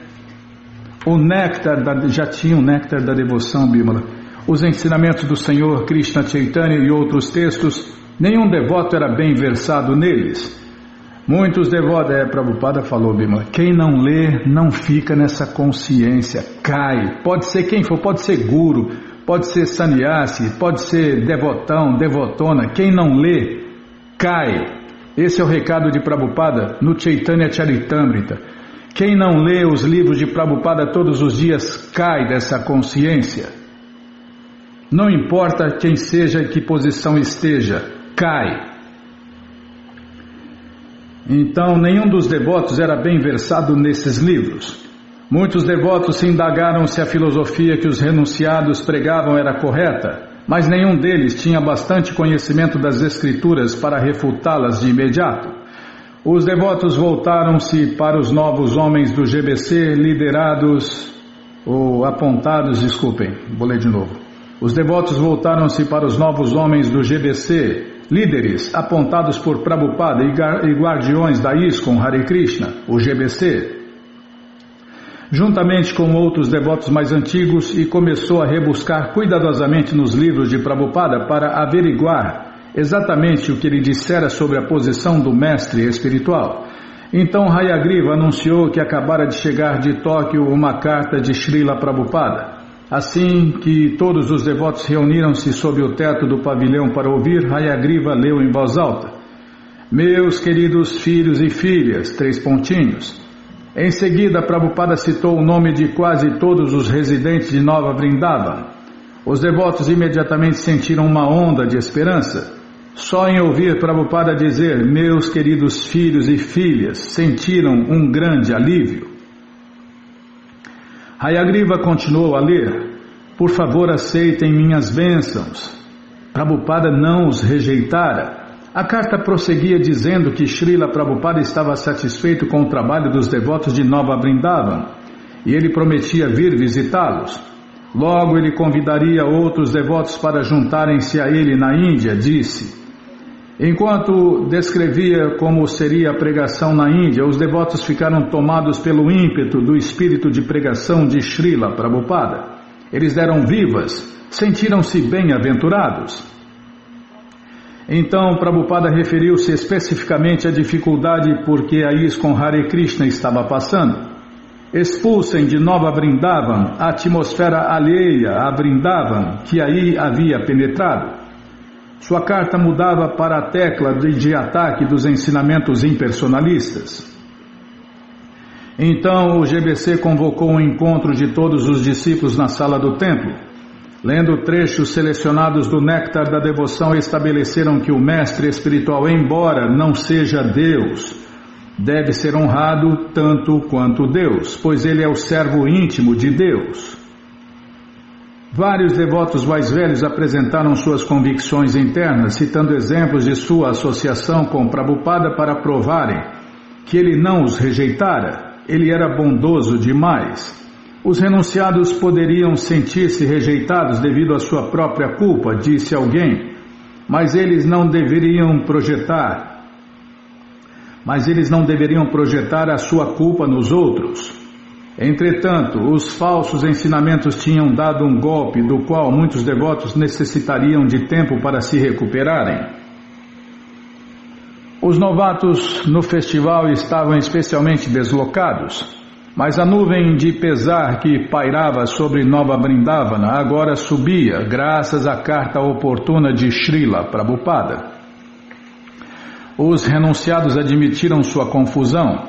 já tinha o néctar da devoção, Bimala, os ensinamentos do Senhor Krishna Chaitanya e outros textos, nenhum devoto era bem versado neles. Muitos devotos, Prabhupada falou, Bimala, quem não lê não fica nessa consciência, cai. Pode ser quem for, pode ser guru, pode ser sannyasi, pode ser devotão, devotona. Quem não lê, cai. Esse é o recado de Prabhupada no Chaitanya Charitamrita. Quem não lê os livros de Prabhupada todos os dias, cai dessa consciência. Não importa quem seja e que posição esteja, cai. Então, nenhum dos devotos era bem versado nesses livros. Muitos devotos se indagaram se a filosofia que os renunciados pregavam era correta, mas nenhum deles tinha bastante conhecimento das escrituras para refutá-las de imediato. Os devotos voltaram-se para os novos homens do GBC, Os devotos voltaram-se para os novos homens do GBC, líderes apontados por Prabhupada e guardiões da ISKCON Hare Krishna, o GBC, juntamente com outros devotos mais antigos, e começou a rebuscar cuidadosamente nos livros de Prabhupada para averiguar exatamente o que ele dissera sobre a posição do mestre espiritual. Então Hayagriva anunciou que acabara de chegar de Tóquio uma carta de Srila Prabhupada. Assim que todos os devotos reuniram-se sob o teto do pavilhão para ouvir, Hayagriva leu em voz alta: Meus queridos filhos e filhas, ... Em seguida, Prabhupada citou o nome de quase todos os residentes de Nova Vrindavan. Os devotos imediatamente sentiram uma onda de esperança. Só em ouvir Prabhupada dizer, meus queridos filhos e filhas, sentiram um grande alívio. Hayagriva continuou a ler, por favor aceitem minhas bênçãos. Prabhupada não os rejeitara. A carta prosseguia dizendo que Srila Prabhupada estava satisfeito com o trabalho dos devotos de Nova Vrindavan e ele prometia vir visitá-los. Logo ele convidaria outros devotos para juntarem-se a ele na Índia, disse. Enquanto descrevia como seria a pregação na Índia, os devotos ficaram tomados pelo ímpeto do espírito de pregação de Srila Prabhupada. Eles deram vivas, sentiram-se bem-aventurados. Então Prabhupada referiu-se especificamente à dificuldade por que a ISKCON Hare Krishna estava passando. Expulsem de Nova Vrindavan a atmosfera alheia a Vrindavan que aí havia penetrado. Sua carta mudava para a tecla de ataque dos ensinamentos impersonalistas. Então o GBC convocou um encontro de todos os discípulos na sala do templo. Lendo trechos selecionados do Néctar da Devoção, estabeleceram que o mestre espiritual, embora não seja Deus, deve ser honrado tanto quanto Deus, pois ele é o servo íntimo de Deus. Vários devotos mais velhos apresentaram suas convicções internas, citando exemplos de sua associação com Prabhupada para provarem que ele não os rejeitara, ele era bondoso demais. Os renunciados poderiam sentir-se rejeitados devido à sua própria culpa, disse alguém, mas eles não deveriam projetar a sua culpa nos outros. Entretanto, os falsos ensinamentos tinham dado um golpe do qual muitos devotos necessitariam de tempo para se recuperarem. Os novatos no festival estavam especialmente deslocados, mas a nuvem de pesar que pairava sobre Nova Vrindavana agora subia, graças à carta oportuna de Srila Prabhupada. Os renunciados admitiram sua confusão.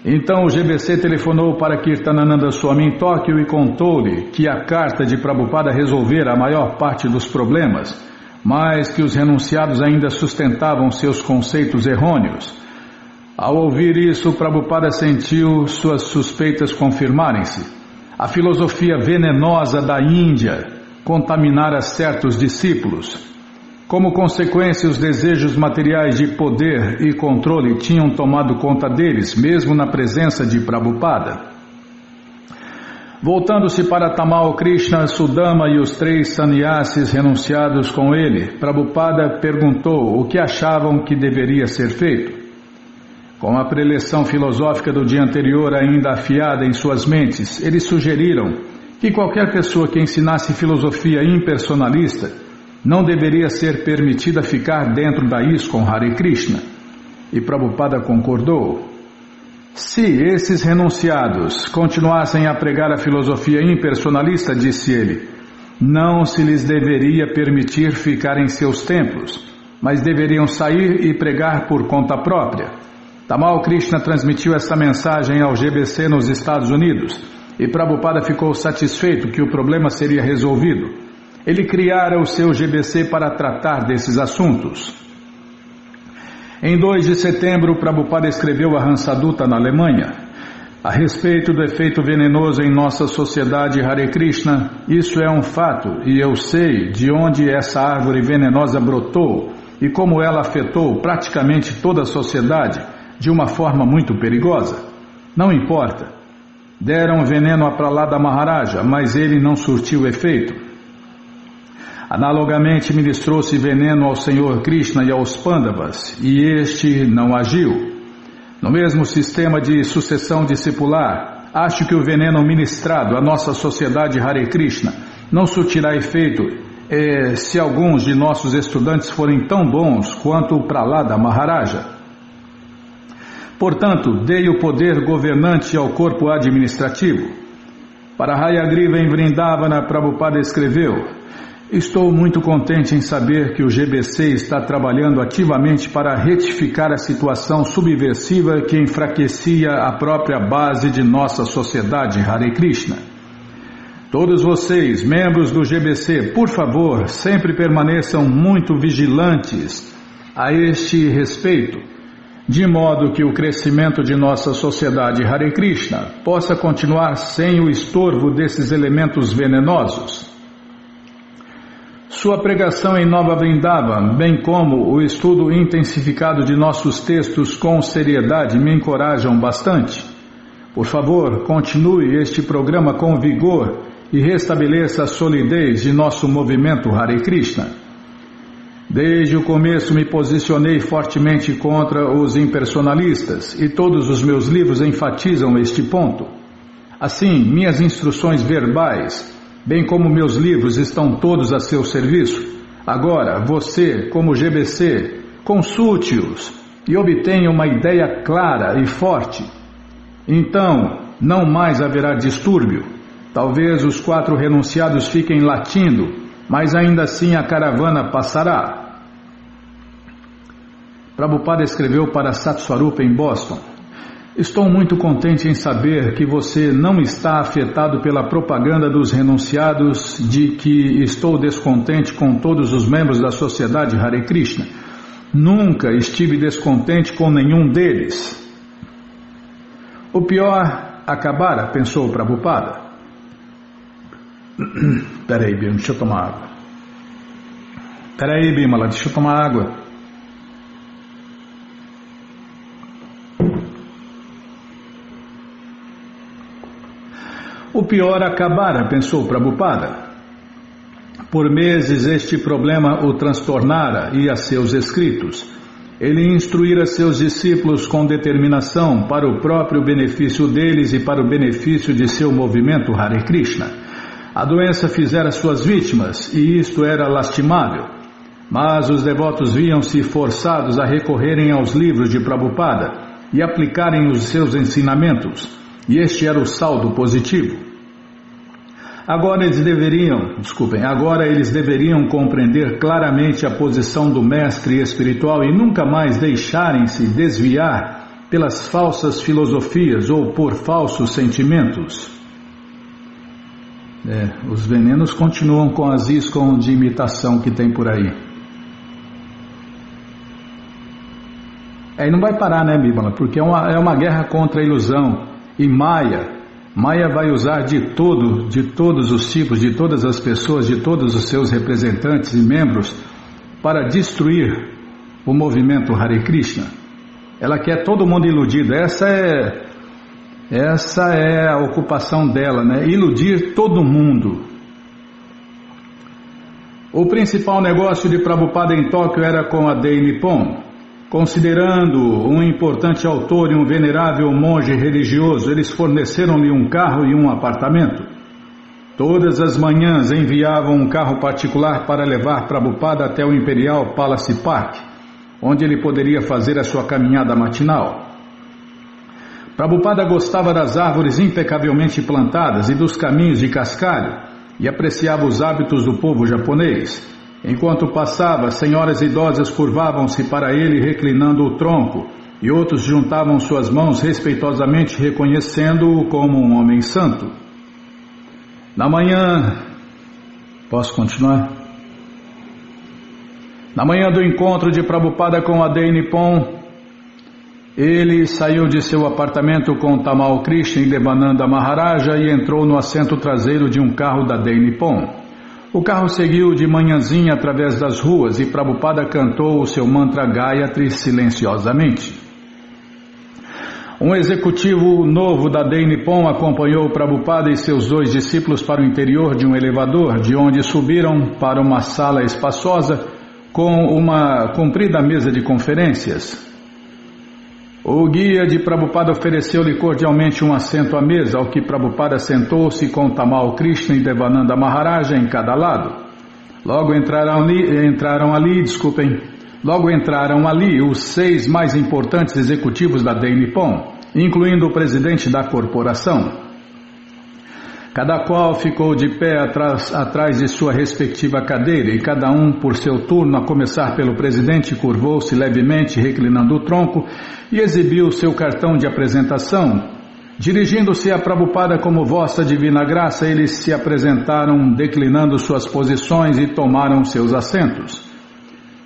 Então o GBC telefonou para Kirtanananda Swami em Tóquio e contou-lhe que a carta de Prabhupada resolvera a maior parte dos problemas, mas que os renunciados ainda sustentavam seus conceitos errôneos. Ao ouvir isso, Prabhupada sentiu suas suspeitas confirmarem-se. A filosofia venenosa da Índia contaminara certos discípulos. Como consequência, os desejos materiais de poder e controle tinham tomado conta deles, mesmo na presença de Prabhupada. Voltando-se para Tamal Krishna, Sudama e os 3 sannyasis renunciados com ele, Prabhupada perguntou o que achavam que deveria ser feito. Com a preleção filosófica do dia anterior ainda afiada em suas mentes, eles sugeriram que qualquer pessoa que ensinasse filosofia impersonalista não deveria ser permitida ficar dentro da ISKCON Hare Krishna. E Prabhupada concordou. Se esses renunciados continuassem a pregar a filosofia impersonalista, disse ele, não se lhes deveria permitir ficar em seus templos, mas deveriam sair e pregar por conta própria. Tamal Krishna transmitiu esta mensagem ao GBC nos Estados Unidos e Prabhupada ficou satisfeito que o problema seria resolvido. Ele criara o seu GBC para tratar desses assuntos. Em 2 de setembro, Prabhupada escreveu a Hansaduta na Alemanha. A respeito do efeito venenoso em nossa sociedade Hare Krishna, isso é um fato e eu sei de onde essa árvore venenosa brotou e como ela afetou praticamente toda a sociedade de uma forma muito perigosa. Não importa. Deram veneno a Prahlada Maharaja, mas ele não surtiu efeito. Analogamente ministrou-se veneno ao Senhor Krishna e aos Pandavas, e este não agiu. No mesmo sistema de sucessão discipular, acho que o veneno ministrado à nossa sociedade Hare Krishna não surtirá efeito se alguns de nossos estudantes forem tão bons quanto o Prahlada Maharaja. Portanto, dei o poder governante ao corpo administrativo. Para Hayagriva em Vrindavana, Prabhupada escreveu: estou muito contente em saber que o GBC está trabalhando ativamente para retificar a situação subversiva que enfraquecia a própria base de nossa sociedade Hare Krishna. Todos vocês, membros do GBC, por favor, sempre permaneçam muito vigilantes a este respeito, de modo que o crescimento de nossa sociedade Hare Krishna possa continuar sem o estorvo desses elementos venenosos. Sua pregação em Nova Vrindavan, bem como o estudo intensificado de nossos textos com seriedade me encorajam bastante. Por favor, continue este programa com vigor e restabeleça a solidez de nosso movimento Hare Krishna. Desde o começo me posicionei fortemente contra os impersonalistas e todos os meus livros enfatizam este ponto. Assim, minhas instruções verbais, bem como meus livros, estão todos a seu serviço. Agora, você, como GBC, consulte-os e obtenha uma ideia clara e forte. Então, não mais haverá distúrbio. Talvez os 4 renunciados fiquem latindo, mas ainda assim a caravana passará. Prabhupada escreveu para Satswarupa em Boston: estou muito contente em saber que você não está afetado pela propaganda dos renunciados de que estou descontente com todos os membros da sociedade Hare Krishna. Nunca estive descontente com nenhum deles. O pior acabara, pensou Prabhupada. Peraí, Bimala, deixa eu tomar água. Peraí, Bimala, deixa eu tomar água. O pior acabara, pensou Prabhupada. Por meses este problema o transtornara e a seus escritos. Ele instruíra seus discípulos com determinação para o próprio benefício deles e para o benefício de seu movimento Hare Krishna. A doença fizera suas vítimas e isto era lastimável. Mas os devotos viam-se forçados a recorrerem aos livros de Prabhupada e aplicarem os seus ensinamentos, e este era o saldo positivo. Agora eles deveriam compreender claramente a posição do mestre espiritual e nunca mais deixarem-se desviar pelas falsas filosofias ou por falsos sentimentos. Os venenos continuam com as ISKCON de imitação que tem por aí. E não vai parar, né, Bíblia? Porque é uma guerra contra a ilusão. E Maya vai usar de todos os tipos, de todas as pessoas, de todos os seus representantes e membros para destruir o movimento Hare Krishna. Ela quer todo mundo iludido. Essa é a ocupação dela, né? Iludir todo mundo. O principal negócio de Prabhupada em Tóquio era com a Dei Nippon. Considerando um importante autor e um venerável monge religioso, eles forneceram-lhe um carro e um apartamento. Todas as manhãs enviavam um carro particular para levar Prabhupada até o Imperial Palace Park. onde ele poderia fazer a sua caminhada matinal. Prabhupada gostava das árvores impecavelmente plantadas e dos caminhos de cascalho, e apreciava os hábitos do povo japonês. Enquanto passava, senhoras idosas curvavam-se para ele reclinando o tronco, e outros juntavam suas mãos respeitosamente reconhecendo-o como um homem santo. Na manhã... Posso continuar? Na manhã do encontro de Prabhupada com a Dei Nippon, ele saiu de seu apartamento com Tamal Krishna e Devananda Maharaja e entrou no assento traseiro de um carro da Dei Nippon. O carro seguiu de manhãzinha através das ruas e Prabhupada cantou o seu mantra Gayatri silenciosamente. Um executivo novo da Dei Nippon acompanhou Prabhupada e seus 2 discípulos para o interior de um elevador, de onde subiram para uma sala espaçosa com uma comprida mesa de conferências. O guia de Prabhupada ofereceu-lhe cordialmente um assento à mesa, ao que Prabhupada sentou-se com Tamal Krishna e Devananda Maharaja em cada lado. Logo entraram ali os 6 mais importantes executivos da Dei Nippon, incluindo o presidente da corporação. Cada qual ficou de pé atrás de sua respectiva cadeira e cada um, por seu turno, a começar pelo presidente, curvou-se levemente, reclinando o tronco e exibiu seu cartão de apresentação. Dirigindo-se a Prabhupada como Vossa Divina Graça, eles se apresentaram declinando suas posições e tomaram seus assentos.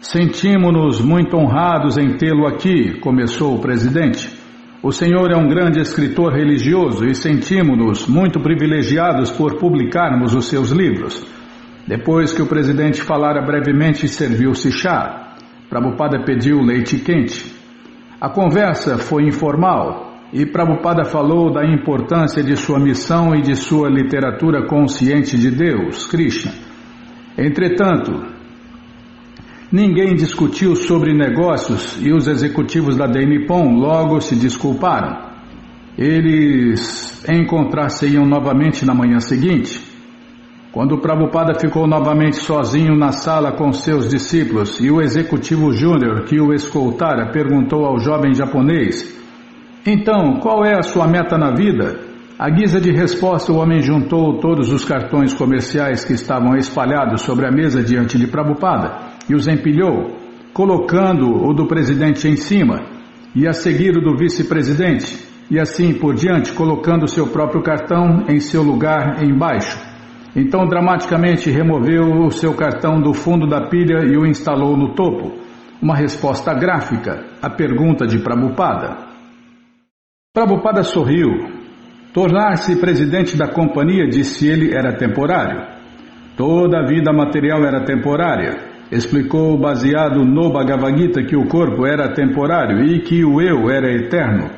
Sentimos-nos muito honrados em tê-lo aqui, começou o presidente. O senhor é um grande escritor religioso e sentimos-nos muito privilegiados por publicarmos os seus livros. Depois que o presidente falara brevemente, serviu-se chá. Prabhupada pediu leite quente. A conversa foi informal e Prabhupada falou da importância de sua missão e de sua literatura consciente de Deus, Krishna. Entretanto, ninguém discutiu sobre negócios e os executivos da Dei Nippon logo se desculparam. Eles encontrar-se-iam novamente na manhã seguinte. Quando Prabhupada ficou novamente sozinho na sala com seus discípulos e o executivo júnior que o escoltara perguntou ao jovem japonês: "Então, qual é a sua meta na vida?" À guisa de resposta, o homem juntou todos os cartões comerciais que estavam espalhados sobre a mesa diante de Prabhupada e os empilhou, colocando o do presidente em cima, e a seguir o do vice-presidente, e assim por diante, colocando seu próprio cartão em seu lugar embaixo. Então, dramaticamente, removeu o seu cartão do fundo da pilha e o instalou no topo. Uma resposta gráfica à pergunta de Prabhupada. Prabhupada sorriu. Tornar-se presidente da companhia, disse ele, era temporário. Toda a vida material era temporária. Explicou, baseado no Bhagavad Gita, que o corpo era temporário e que o eu era eterno.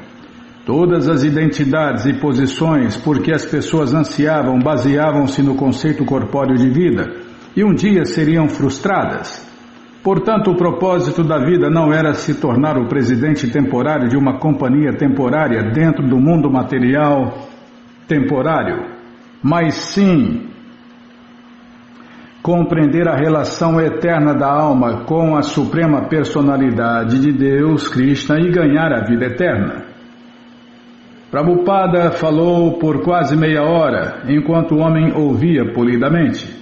Todas as identidades e posições por que as pessoas ansiavam baseavam-se no conceito corpóreo de vida e um dia seriam frustradas. Portanto, o propósito da vida não era se tornar o presidente temporário de uma companhia temporária dentro do mundo material temporário, mas sim compreender a relação eterna da alma com a suprema personalidade de Deus, Krishna, e ganhar a vida eterna. Prabhupada falou por quase meia hora, enquanto o homem ouvia polidamente.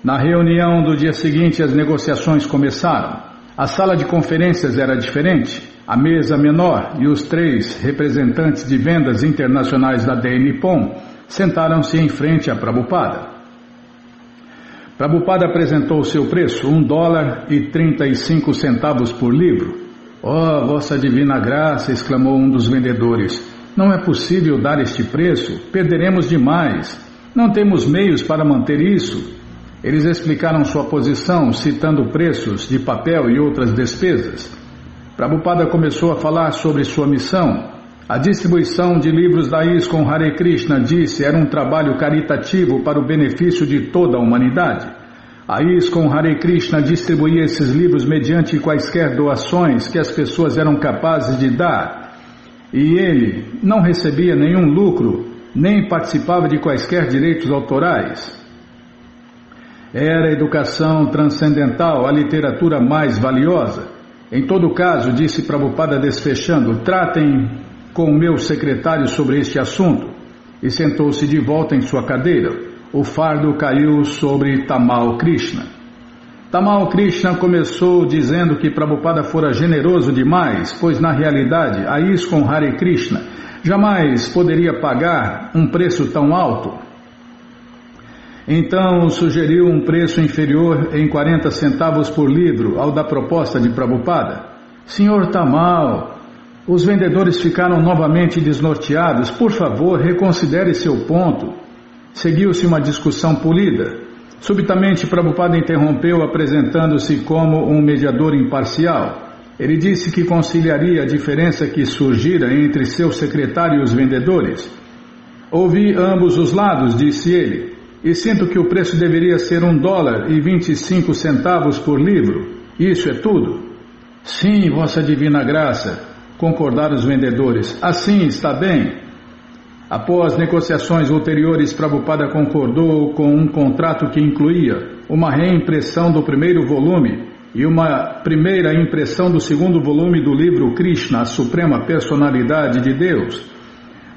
Na reunião do dia seguinte, as negociações começaram. A sala de conferências era diferente, a mesa menor e os 3 representantes de vendas internacionais da Dei Nippon sentaram-se em frente a Prabhupada. Prabhupada apresentou seu preço, $1,35 por livro. "Oh, Vossa Divina Graça!" exclamou um dos vendedores. "Não é possível dar este preço, perderemos demais. Não temos meios para manter isso." Eles explicaram sua posição, citando preços de papel e outras despesas. Prabhupada começou a falar sobre sua missão. A distribuição de livros da ISKCON Hare Krishna, disse, era um trabalho caritativo para o benefício de toda a humanidade. A ISKCON Hare Krishna distribuía esses livros mediante quaisquer doações que as pessoas eram capazes de dar. E ele não recebia nenhum lucro, nem participava de quaisquer direitos autorais. Era a educação transcendental a literatura mais valiosa. Em todo caso, disse Prabhupada desfechando, tratem com o meu secretário sobre este assunto. E sentou-se de volta em sua cadeira. O fardo caiu sobre Tamal Krishna. Tamal Krishna começou dizendo que Prabhupada fora generoso demais, pois na realidade a ISKCON Hare Krishna jamais poderia pagar um preço tão alto. Então sugeriu um preço inferior em 40 centavos por livro ao da proposta de Prabhupada. Senhor Tamal, os vendedores ficaram novamente desnorteados. Por favor, reconsidere seu ponto. Seguiu-se uma discussão polida. Subitamente Prabhupada interrompeu apresentando-se como um mediador imparcial. Ele disse que conciliaria a diferença que surgira entre seu secretário e os vendedores. Ouvi ambos os lados, disse ele. E sinto que o preço deveria ser $1,25 por livro. Isso é tudo? Sim, Vossa Divina Graça, concordaram os vendedores. Assim está bem. Após negociações ulteriores, Prabhupada concordou com um contrato que incluía uma reimpressão do primeiro volume e uma primeira impressão do segundo volume do livro Krishna, a Suprema Personalidade de Deus,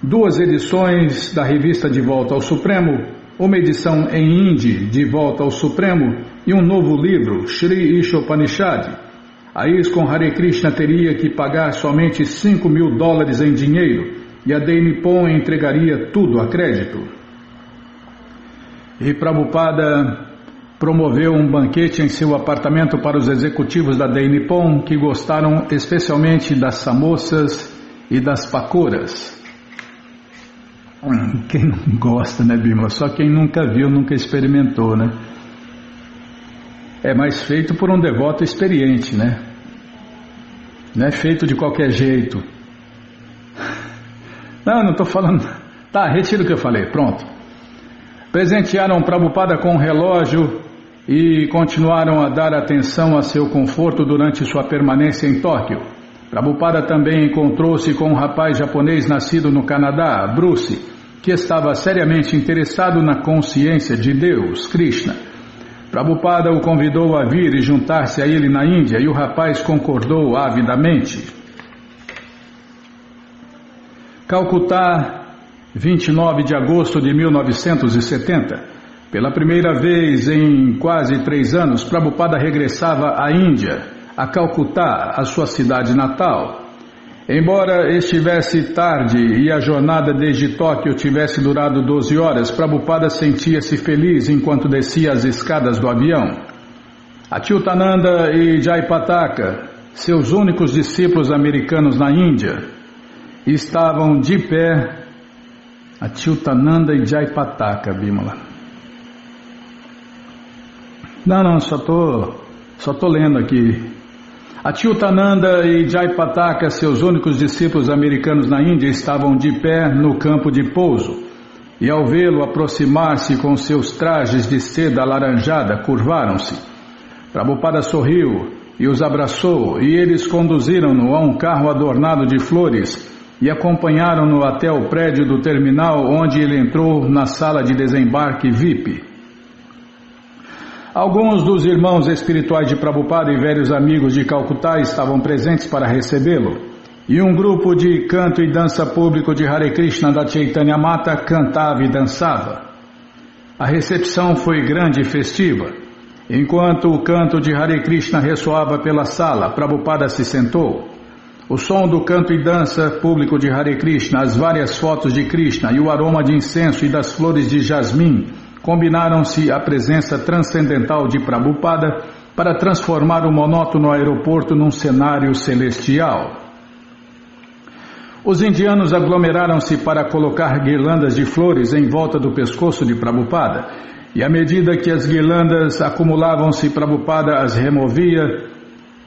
2 edições da revista De Volta ao Supremo, uma edição em hindi de Volta ao Supremo e um novo livro, Shri Ishopanishad. A ISKCON Hare Krishna teria que pagar somente $5.000 em dinheiro e a Dei Nippon entregaria tudo a crédito. E Prabhupada promoveu um banquete em seu apartamento para os executivos da Dei Nippon que gostaram especialmente das samosas e das pakoras. Quem não gosta, né, Bimala? Só quem nunca viu, nunca experimentou, né? É mais feito por um devoto experiente, né? Não é feito de qualquer jeito. Não estou falando... Tá, retiro o que eu falei, pronto. Presentearam Prabhupada com um relógio e continuaram a dar atenção a seu conforto durante sua permanência em Tóquio. Prabhupada também encontrou-se com um rapaz japonês nascido no Canadá, Bruce, que estava seriamente interessado na consciência de Deus, Krishna. Prabhupada o convidou a vir e juntar-se a ele na Índia e o rapaz concordou avidamente. Calcutá, 29 de agosto de 1970. Pela primeira vez em quase 3 anos, Prabhupada regressava à Índia, a Calcutá, a sua cidade natal. Embora estivesse tarde e a jornada desde Tóquio tivesse durado 12 horas, Prabhupada sentia-se feliz enquanto descia as escadas do avião. Achyutananda e Jayapataka, seus únicos discípulos americanos na Índia, estavam de pé. Achyutananda e Jayapataka, Bimala. Não, só tô lendo aqui. Achyutananda e Jayapataka, seus únicos discípulos americanos na Índia, estavam de pé no campo de pouso, e ao vê-lo aproximar-se com seus trajes de seda alaranjada, curvaram-se. Prabhupada sorriu e os abraçou, e eles conduziram-no a um carro adornado de flores e acompanharam-no até o prédio do terminal, onde ele entrou na sala de desembarque VIP. Alguns dos irmãos espirituais de Prabhupada e velhos amigos de Calcutá estavam presentes para recebê-lo, e um grupo de canto e dança público de Hare Krishna da Chaitanya Mata cantava e dançava. A recepção foi grande e festiva. Enquanto o canto de Hare Krishna ressoava pela sala, Prabhupada se sentou. O som do canto e dança público de Hare Krishna, as várias fotos de Krishna e o aroma de incenso e das flores de jasmim combinaram-se à presença transcendental de Prabhupada para transformar o monótono aeroporto num cenário celestial. Os indianos aglomeraram-se para colocar guirlandas de flores em volta do pescoço de Prabhupada, e à medida que as guirlandas acumulavam-se, Prabhupada as removia,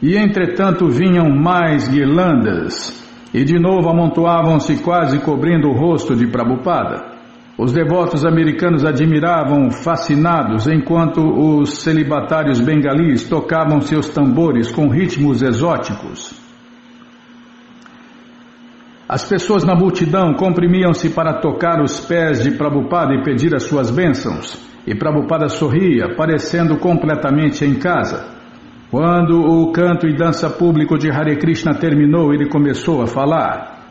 e entretanto vinham mais guirlandas, e de novo amontoavam-se quase cobrindo o rosto de Prabhupada. Os devotos americanos admiravam, fascinados, enquanto os celibatários bengalis tocavam seus tambores com ritmos exóticos. As pessoas na multidão comprimiam-se para tocar os pés de Prabhupada e pedir as suas bênçãos. E Prabhupada sorria, parecendo completamente em casa. Quando o canto e dança público de Hare Krishna terminou, ele começou a falar.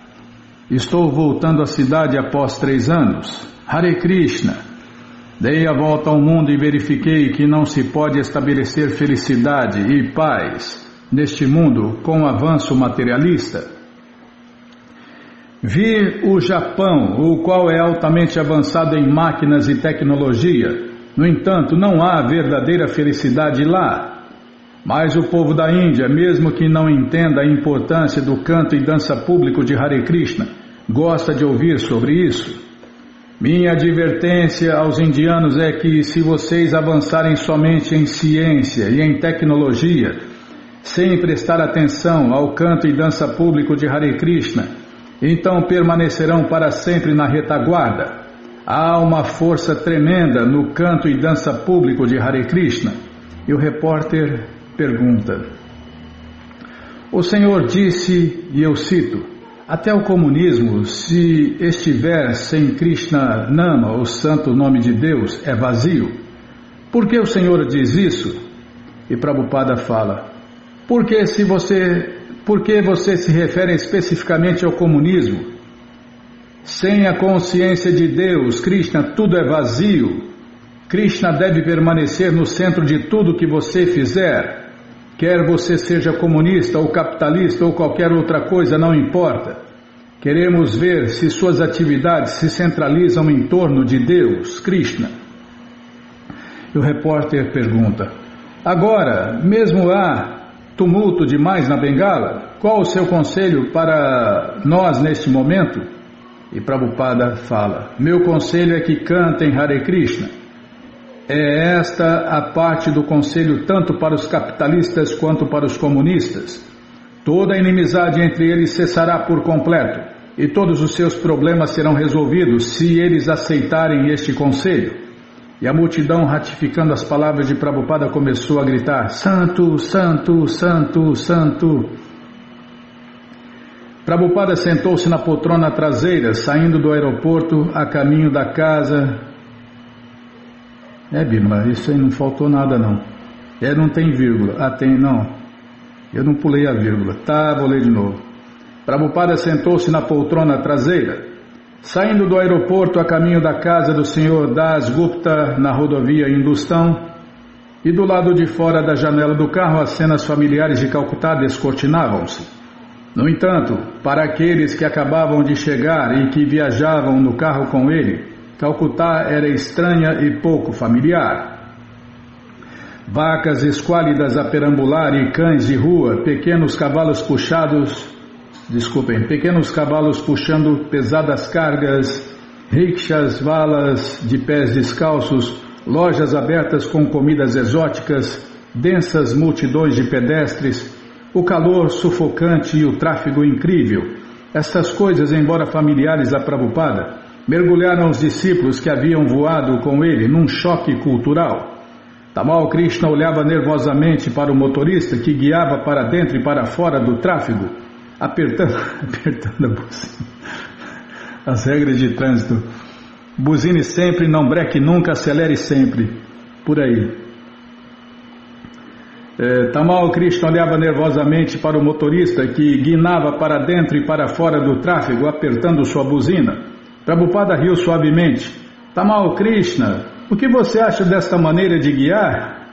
Estou voltando à cidade após 3 anos. Hare Krishna. Dei a volta ao mundo e verifiquei que não se pode estabelecer felicidade e paz neste mundo com o avanço materialista. Vi o Japão, o qual é altamente avançado em máquinas e tecnologia. No entanto, não há verdadeira felicidade lá. Mas o povo da Índia, mesmo que não entenda a importância do canto e dança público de Hare Krishna, gosta de ouvir sobre isso. Minha advertência aos indianos é que se vocês avançarem somente em ciência e em tecnologia, sem prestar atenção ao canto e dança público de Hare Krishna, então permanecerão para sempre na retaguarda. Há uma força tremenda no canto e dança público de Hare Krishna. E o repórter pergunta: o Senhor disse, e eu cito, até o comunismo, se estiver sem Krishna Nama, o santo nome de Deus, é vazio. Por que o Senhor diz isso? E Prabhupada fala: porque você se refere especificamente ao comunismo? Sem a consciência de Deus, Krishna, tudo é vazio. Krishna deve permanecer no centro de tudo que você fizer. Quer você seja comunista ou capitalista ou qualquer outra coisa, não importa. Queremos ver se suas atividades se centralizam em torno de Deus, Krishna. E o repórter pergunta: agora, mesmo há tumulto demais na Bengala? Qual o seu conselho para nós neste momento? E Prabhupada fala: meu conselho é que cantem Hare Krishna. É esta a parte do conselho tanto para os capitalistas quanto para os comunistas. Toda a inimizade entre eles cessará por completo e todos os seus problemas serão resolvidos se eles aceitarem este conselho. E a multidão, ratificando as palavras de Prabhupada, começou a gritar: Santo, Santo, Santo, Santo. Prabhupada sentou-se na poltrona traseira, saindo do aeroporto a caminho da casa. Bimala, isso aí não faltou nada não. Não tem vírgula. Ah, tem, não. Eu não pulei a vírgula. Tá, vou ler de novo. Prabhupada sentou-se na poltrona traseira, saindo do aeroporto a caminho da casa do Sr. Das Gupta, na rodovia Hindustão, e do lado de fora da janela do carro as cenas familiares de Calcutá descortinavam-se. No entanto, para aqueles que acabavam de chegar e que viajavam no carro com ele, Calcutá era estranha e pouco familiar. Vacas esquálidas a perambular e cães de rua, pequenos cavalos puxando pesadas cargas, rickshaws, valas de pés descalços, lojas abertas com comidas exóticas, densas multidões de pedestres, o calor sufocante e o tráfego incrível. Estas coisas, embora familiares a Prabhupada, mergulharam os discípulos que haviam voado com ele num choque cultural. Tamal Krishna olhava nervosamente para o motorista que guiava para dentro e para fora do tráfego, apertando a buzina. As regras de trânsito: buzine sempre, não breque nunca, acelere sempre. Por aí. Tamal Krishna olhava nervosamente para o motorista que guinava para dentro e para fora do tráfego, apertando sua buzina. Prabhupada riu suavemente. Tamal Krishna, o que você acha desta maneira de guiar?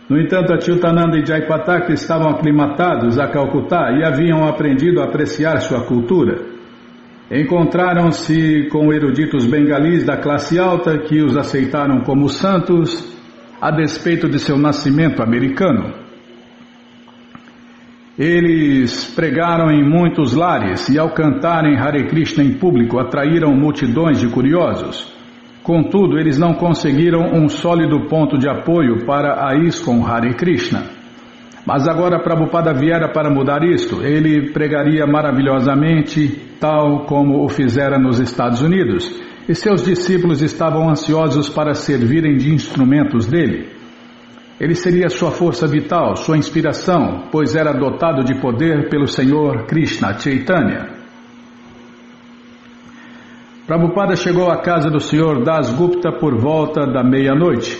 No entanto, Achyutananda e Jayapataka estavam aclimatados a Calcutá e haviam aprendido a apreciar sua cultura. Encontraram-se com eruditos bengalis da classe alta que os aceitaram como santos, a despeito de seu nascimento americano. Eles pregaram em muitos lares e ao cantarem Hare Krishna em público atraíram multidões de curiosos. Contudo, eles não conseguiram um sólido ponto de apoio para a ISKCON Hare Krishna. Mas agora Prabhupada viera para mudar isto. Ele pregaria maravilhosamente, tal como o fizera nos Estados Unidos, e seus discípulos estavam ansiosos para servirem de instrumentos dele. Ele seria sua força vital, sua inspiração, pois era dotado de poder pelo Senhor Krishna Chaitanya. Prabhupada chegou à casa do Sr. Das Gupta por volta da meia-noite.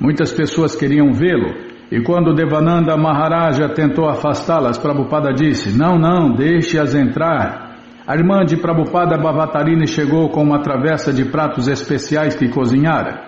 Muitas pessoas queriam vê-lo, e quando Devananda Maharaja tentou afastá-las, Prabhupada disse: Não, deixe-as entrar. A irmã de Prabhupada, Bhavatarini, chegou com uma travessa de pratos especiais que cozinhara.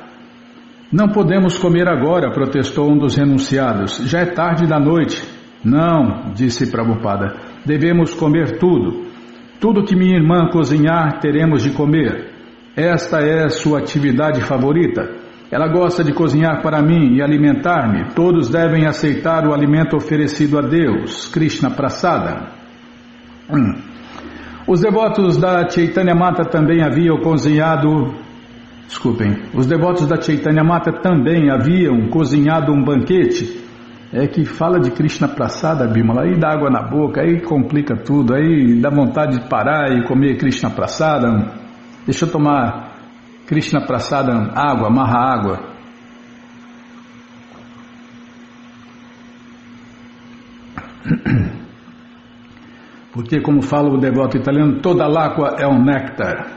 Não podemos comer agora, protestou um dos renunciados. Já é tarde da noite. Não, disse Prabhupada, devemos comer tudo. Tudo que minha irmã cozinhar, teremos de comer. Esta é sua atividade favorita. Ela gosta de cozinhar para mim e alimentar-me. Todos devem aceitar o alimento oferecido a Deus, Krishna Prasada. Os devotos da Chaitanya Mata também haviam cozinhado... Os devotos da Chaitanya Mata também haviam cozinhado um banquete. É que fala de Krishna Prasada, Bimala, aí dá água na boca, aí complica tudo, aí dá vontade de parar e comer Krishna Prasada. Deixa eu tomar Krishna Prasada, água, amarra água. Porque, como fala o devoto italiano, toda láqua é um néctar.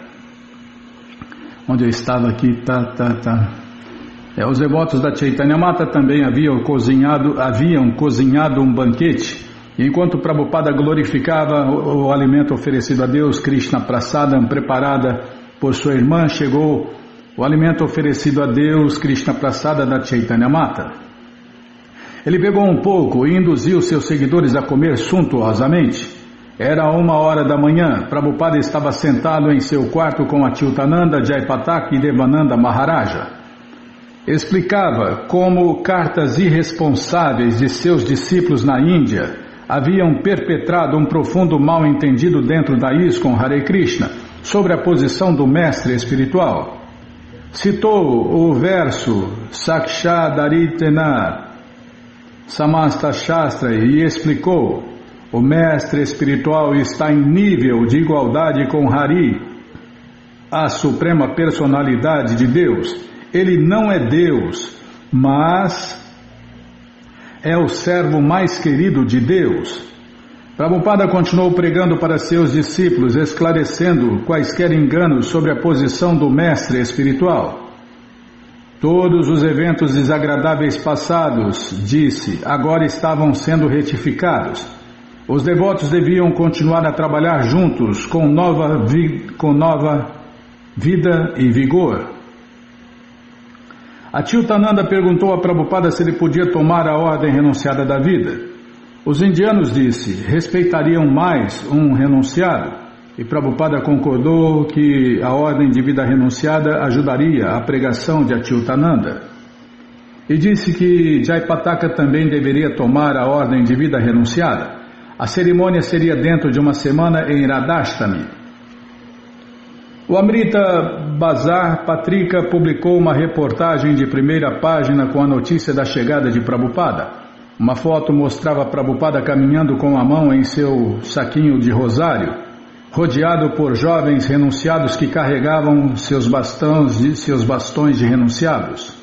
Onde eu estava aqui, os devotos da Chaitanya Mata também haviam cozinhado um banquete, e enquanto Prabhupada glorificava o alimento oferecido a Deus, Krishna Prasadam, preparada por sua irmã, chegou o alimento oferecido a Deus, Krishna Prasada da Chaitanya Mata. Ele pegou um pouco e induziu seus seguidores a comer suntuosamente. Era 1h da manhã, Prabhupada estava sentado em seu quarto com Achyutananda, Jayapataka e Devananda Maharaja. Explicava como cartas irresponsáveis de seus discípulos na Índia haviam perpetrado um profundo mal-entendido dentro da ISKCON Hare Krishna sobre a posição do mestre espiritual. Citou o verso Sakshadaritena Samasta Shastra e explicou: o mestre espiritual está em nível de igualdade com Hari, a suprema personalidade de Deus. Ele não é Deus, mas é o servo mais querido de Deus. Prabhupada continuou pregando para seus discípulos, esclarecendo quaisquer enganos sobre a posição do mestre espiritual. Todos os eventos desagradáveis passados, disse, agora estavam sendo retificados. Os devotos deviam continuar a trabalhar juntos com nova vida e vigor. Achyutananda perguntou a Prabhupada se ele podia tomar a ordem renunciada da vida. Os indianos, disse, respeitariam mais um renunciado, e Prabhupada concordou que a ordem de vida renunciada ajudaria a pregação de Achyutananda. E disse que Jayapataka também deveria tomar a ordem de vida renunciada. A cerimônia seria dentro de uma semana em Radhashtami. O Amrita Bazar Patrika publicou uma reportagem de primeira página com a notícia da chegada de Prabhupada. Uma foto mostrava Prabhupada caminhando com a mão em seu saquinho de rosário, rodeado por jovens renunciados que carregavam seus bastões de renunciados.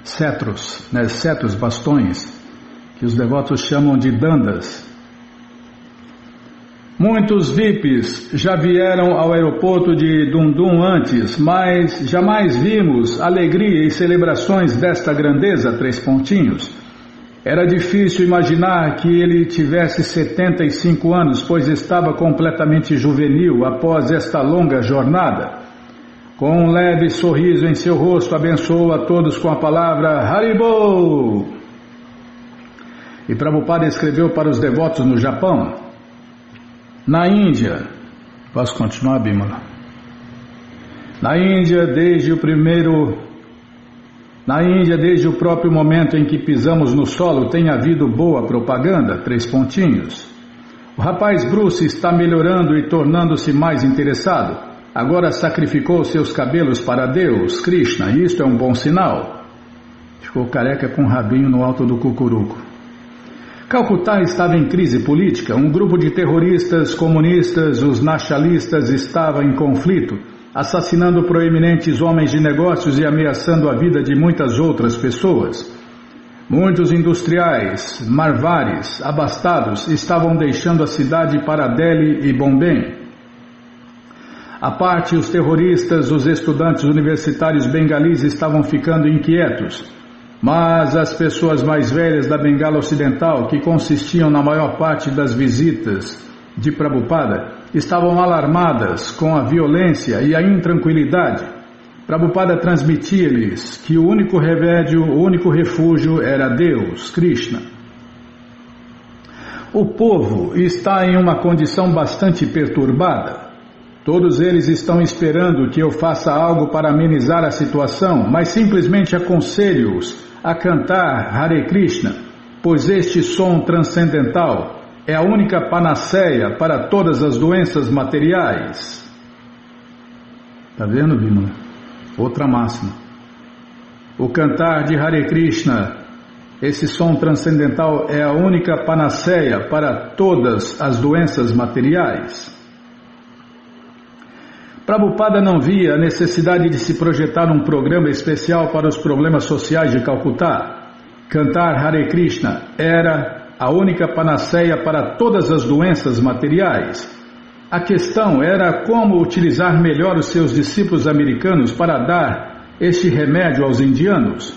Cetros, bastões, que os devotos chamam de dandas. Muitos VIPs já vieram ao aeroporto de Dundum antes, mas jamais vimos alegria e celebrações desta grandeza, . Era difícil imaginar que ele tivesse 75 anos, pois estava completamente juvenil após esta longa jornada. Com um leve sorriso em seu rosto, abençoou a todos com a palavra Haribol. E Prabhupada escreveu para os devotos no Japão. Na Índia, posso continuar, Bimala? Na Índia, desde o próprio momento em que pisamos no solo, tem havido boa propaganda, . O rapaz Bruce está melhorando e tornando-se mais interessado. Agora sacrificou seus cabelos para Deus, Krishna, e isto é um bom sinal. Ficou careca com o rabinho no alto do cucuruco. Calcutá estava em crise política. Um grupo de terroristas comunistas, os naxalistas, estava em conflito, assassinando proeminentes homens de negócios e ameaçando a vida de muitas outras pessoas. Muitos industriais, marvares, abastados, estavam deixando a cidade para Delhi e Bombay. À parte os terroristas, os estudantes universitários bengalis estavam ficando inquietos, mas as pessoas mais velhas da Bengala Ocidental, que consistiam na maior parte das visitas de Prabhupada, estavam alarmadas com a violência e a intranquilidade. Prabhupada transmitia-lhes que o único remédio, o único refúgio era Deus, Krishna. O povo está em uma condição bastante perturbada. Todos eles estão esperando que eu faça algo para amenizar a situação, mas simplesmente aconselho-os a cantar Hare Krishna, pois este som transcendental é a única panaceia para todas as doenças materiais. Está vendo, Bimala? Outra máxima. O cantar de Hare Krishna, esse som transcendental é a única panaceia para todas as doenças materiais. Prabhupada não via a necessidade de se projetar um programa especial para os problemas sociais de Calcutá. Cantar Hare Krishna era a única panaceia para todas as doenças materiais. A questão era como utilizar melhor os seus discípulos americanos para dar este remédio aos indianos.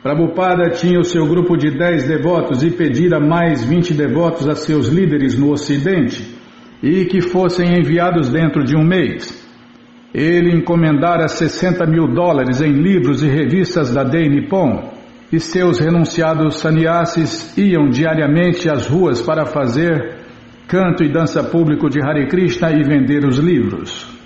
Prabhupada tinha o seu grupo de 10 devotos e pedira mais 20 devotos a seus líderes no Ocidente, e que fossem enviados dentro de um mês. Ele encomendara $60 mil em livros e revistas da Dei Nippon, e seus renunciados sannyasis iam diariamente às ruas para fazer canto e dança público de Hare Krishna e vender os livros.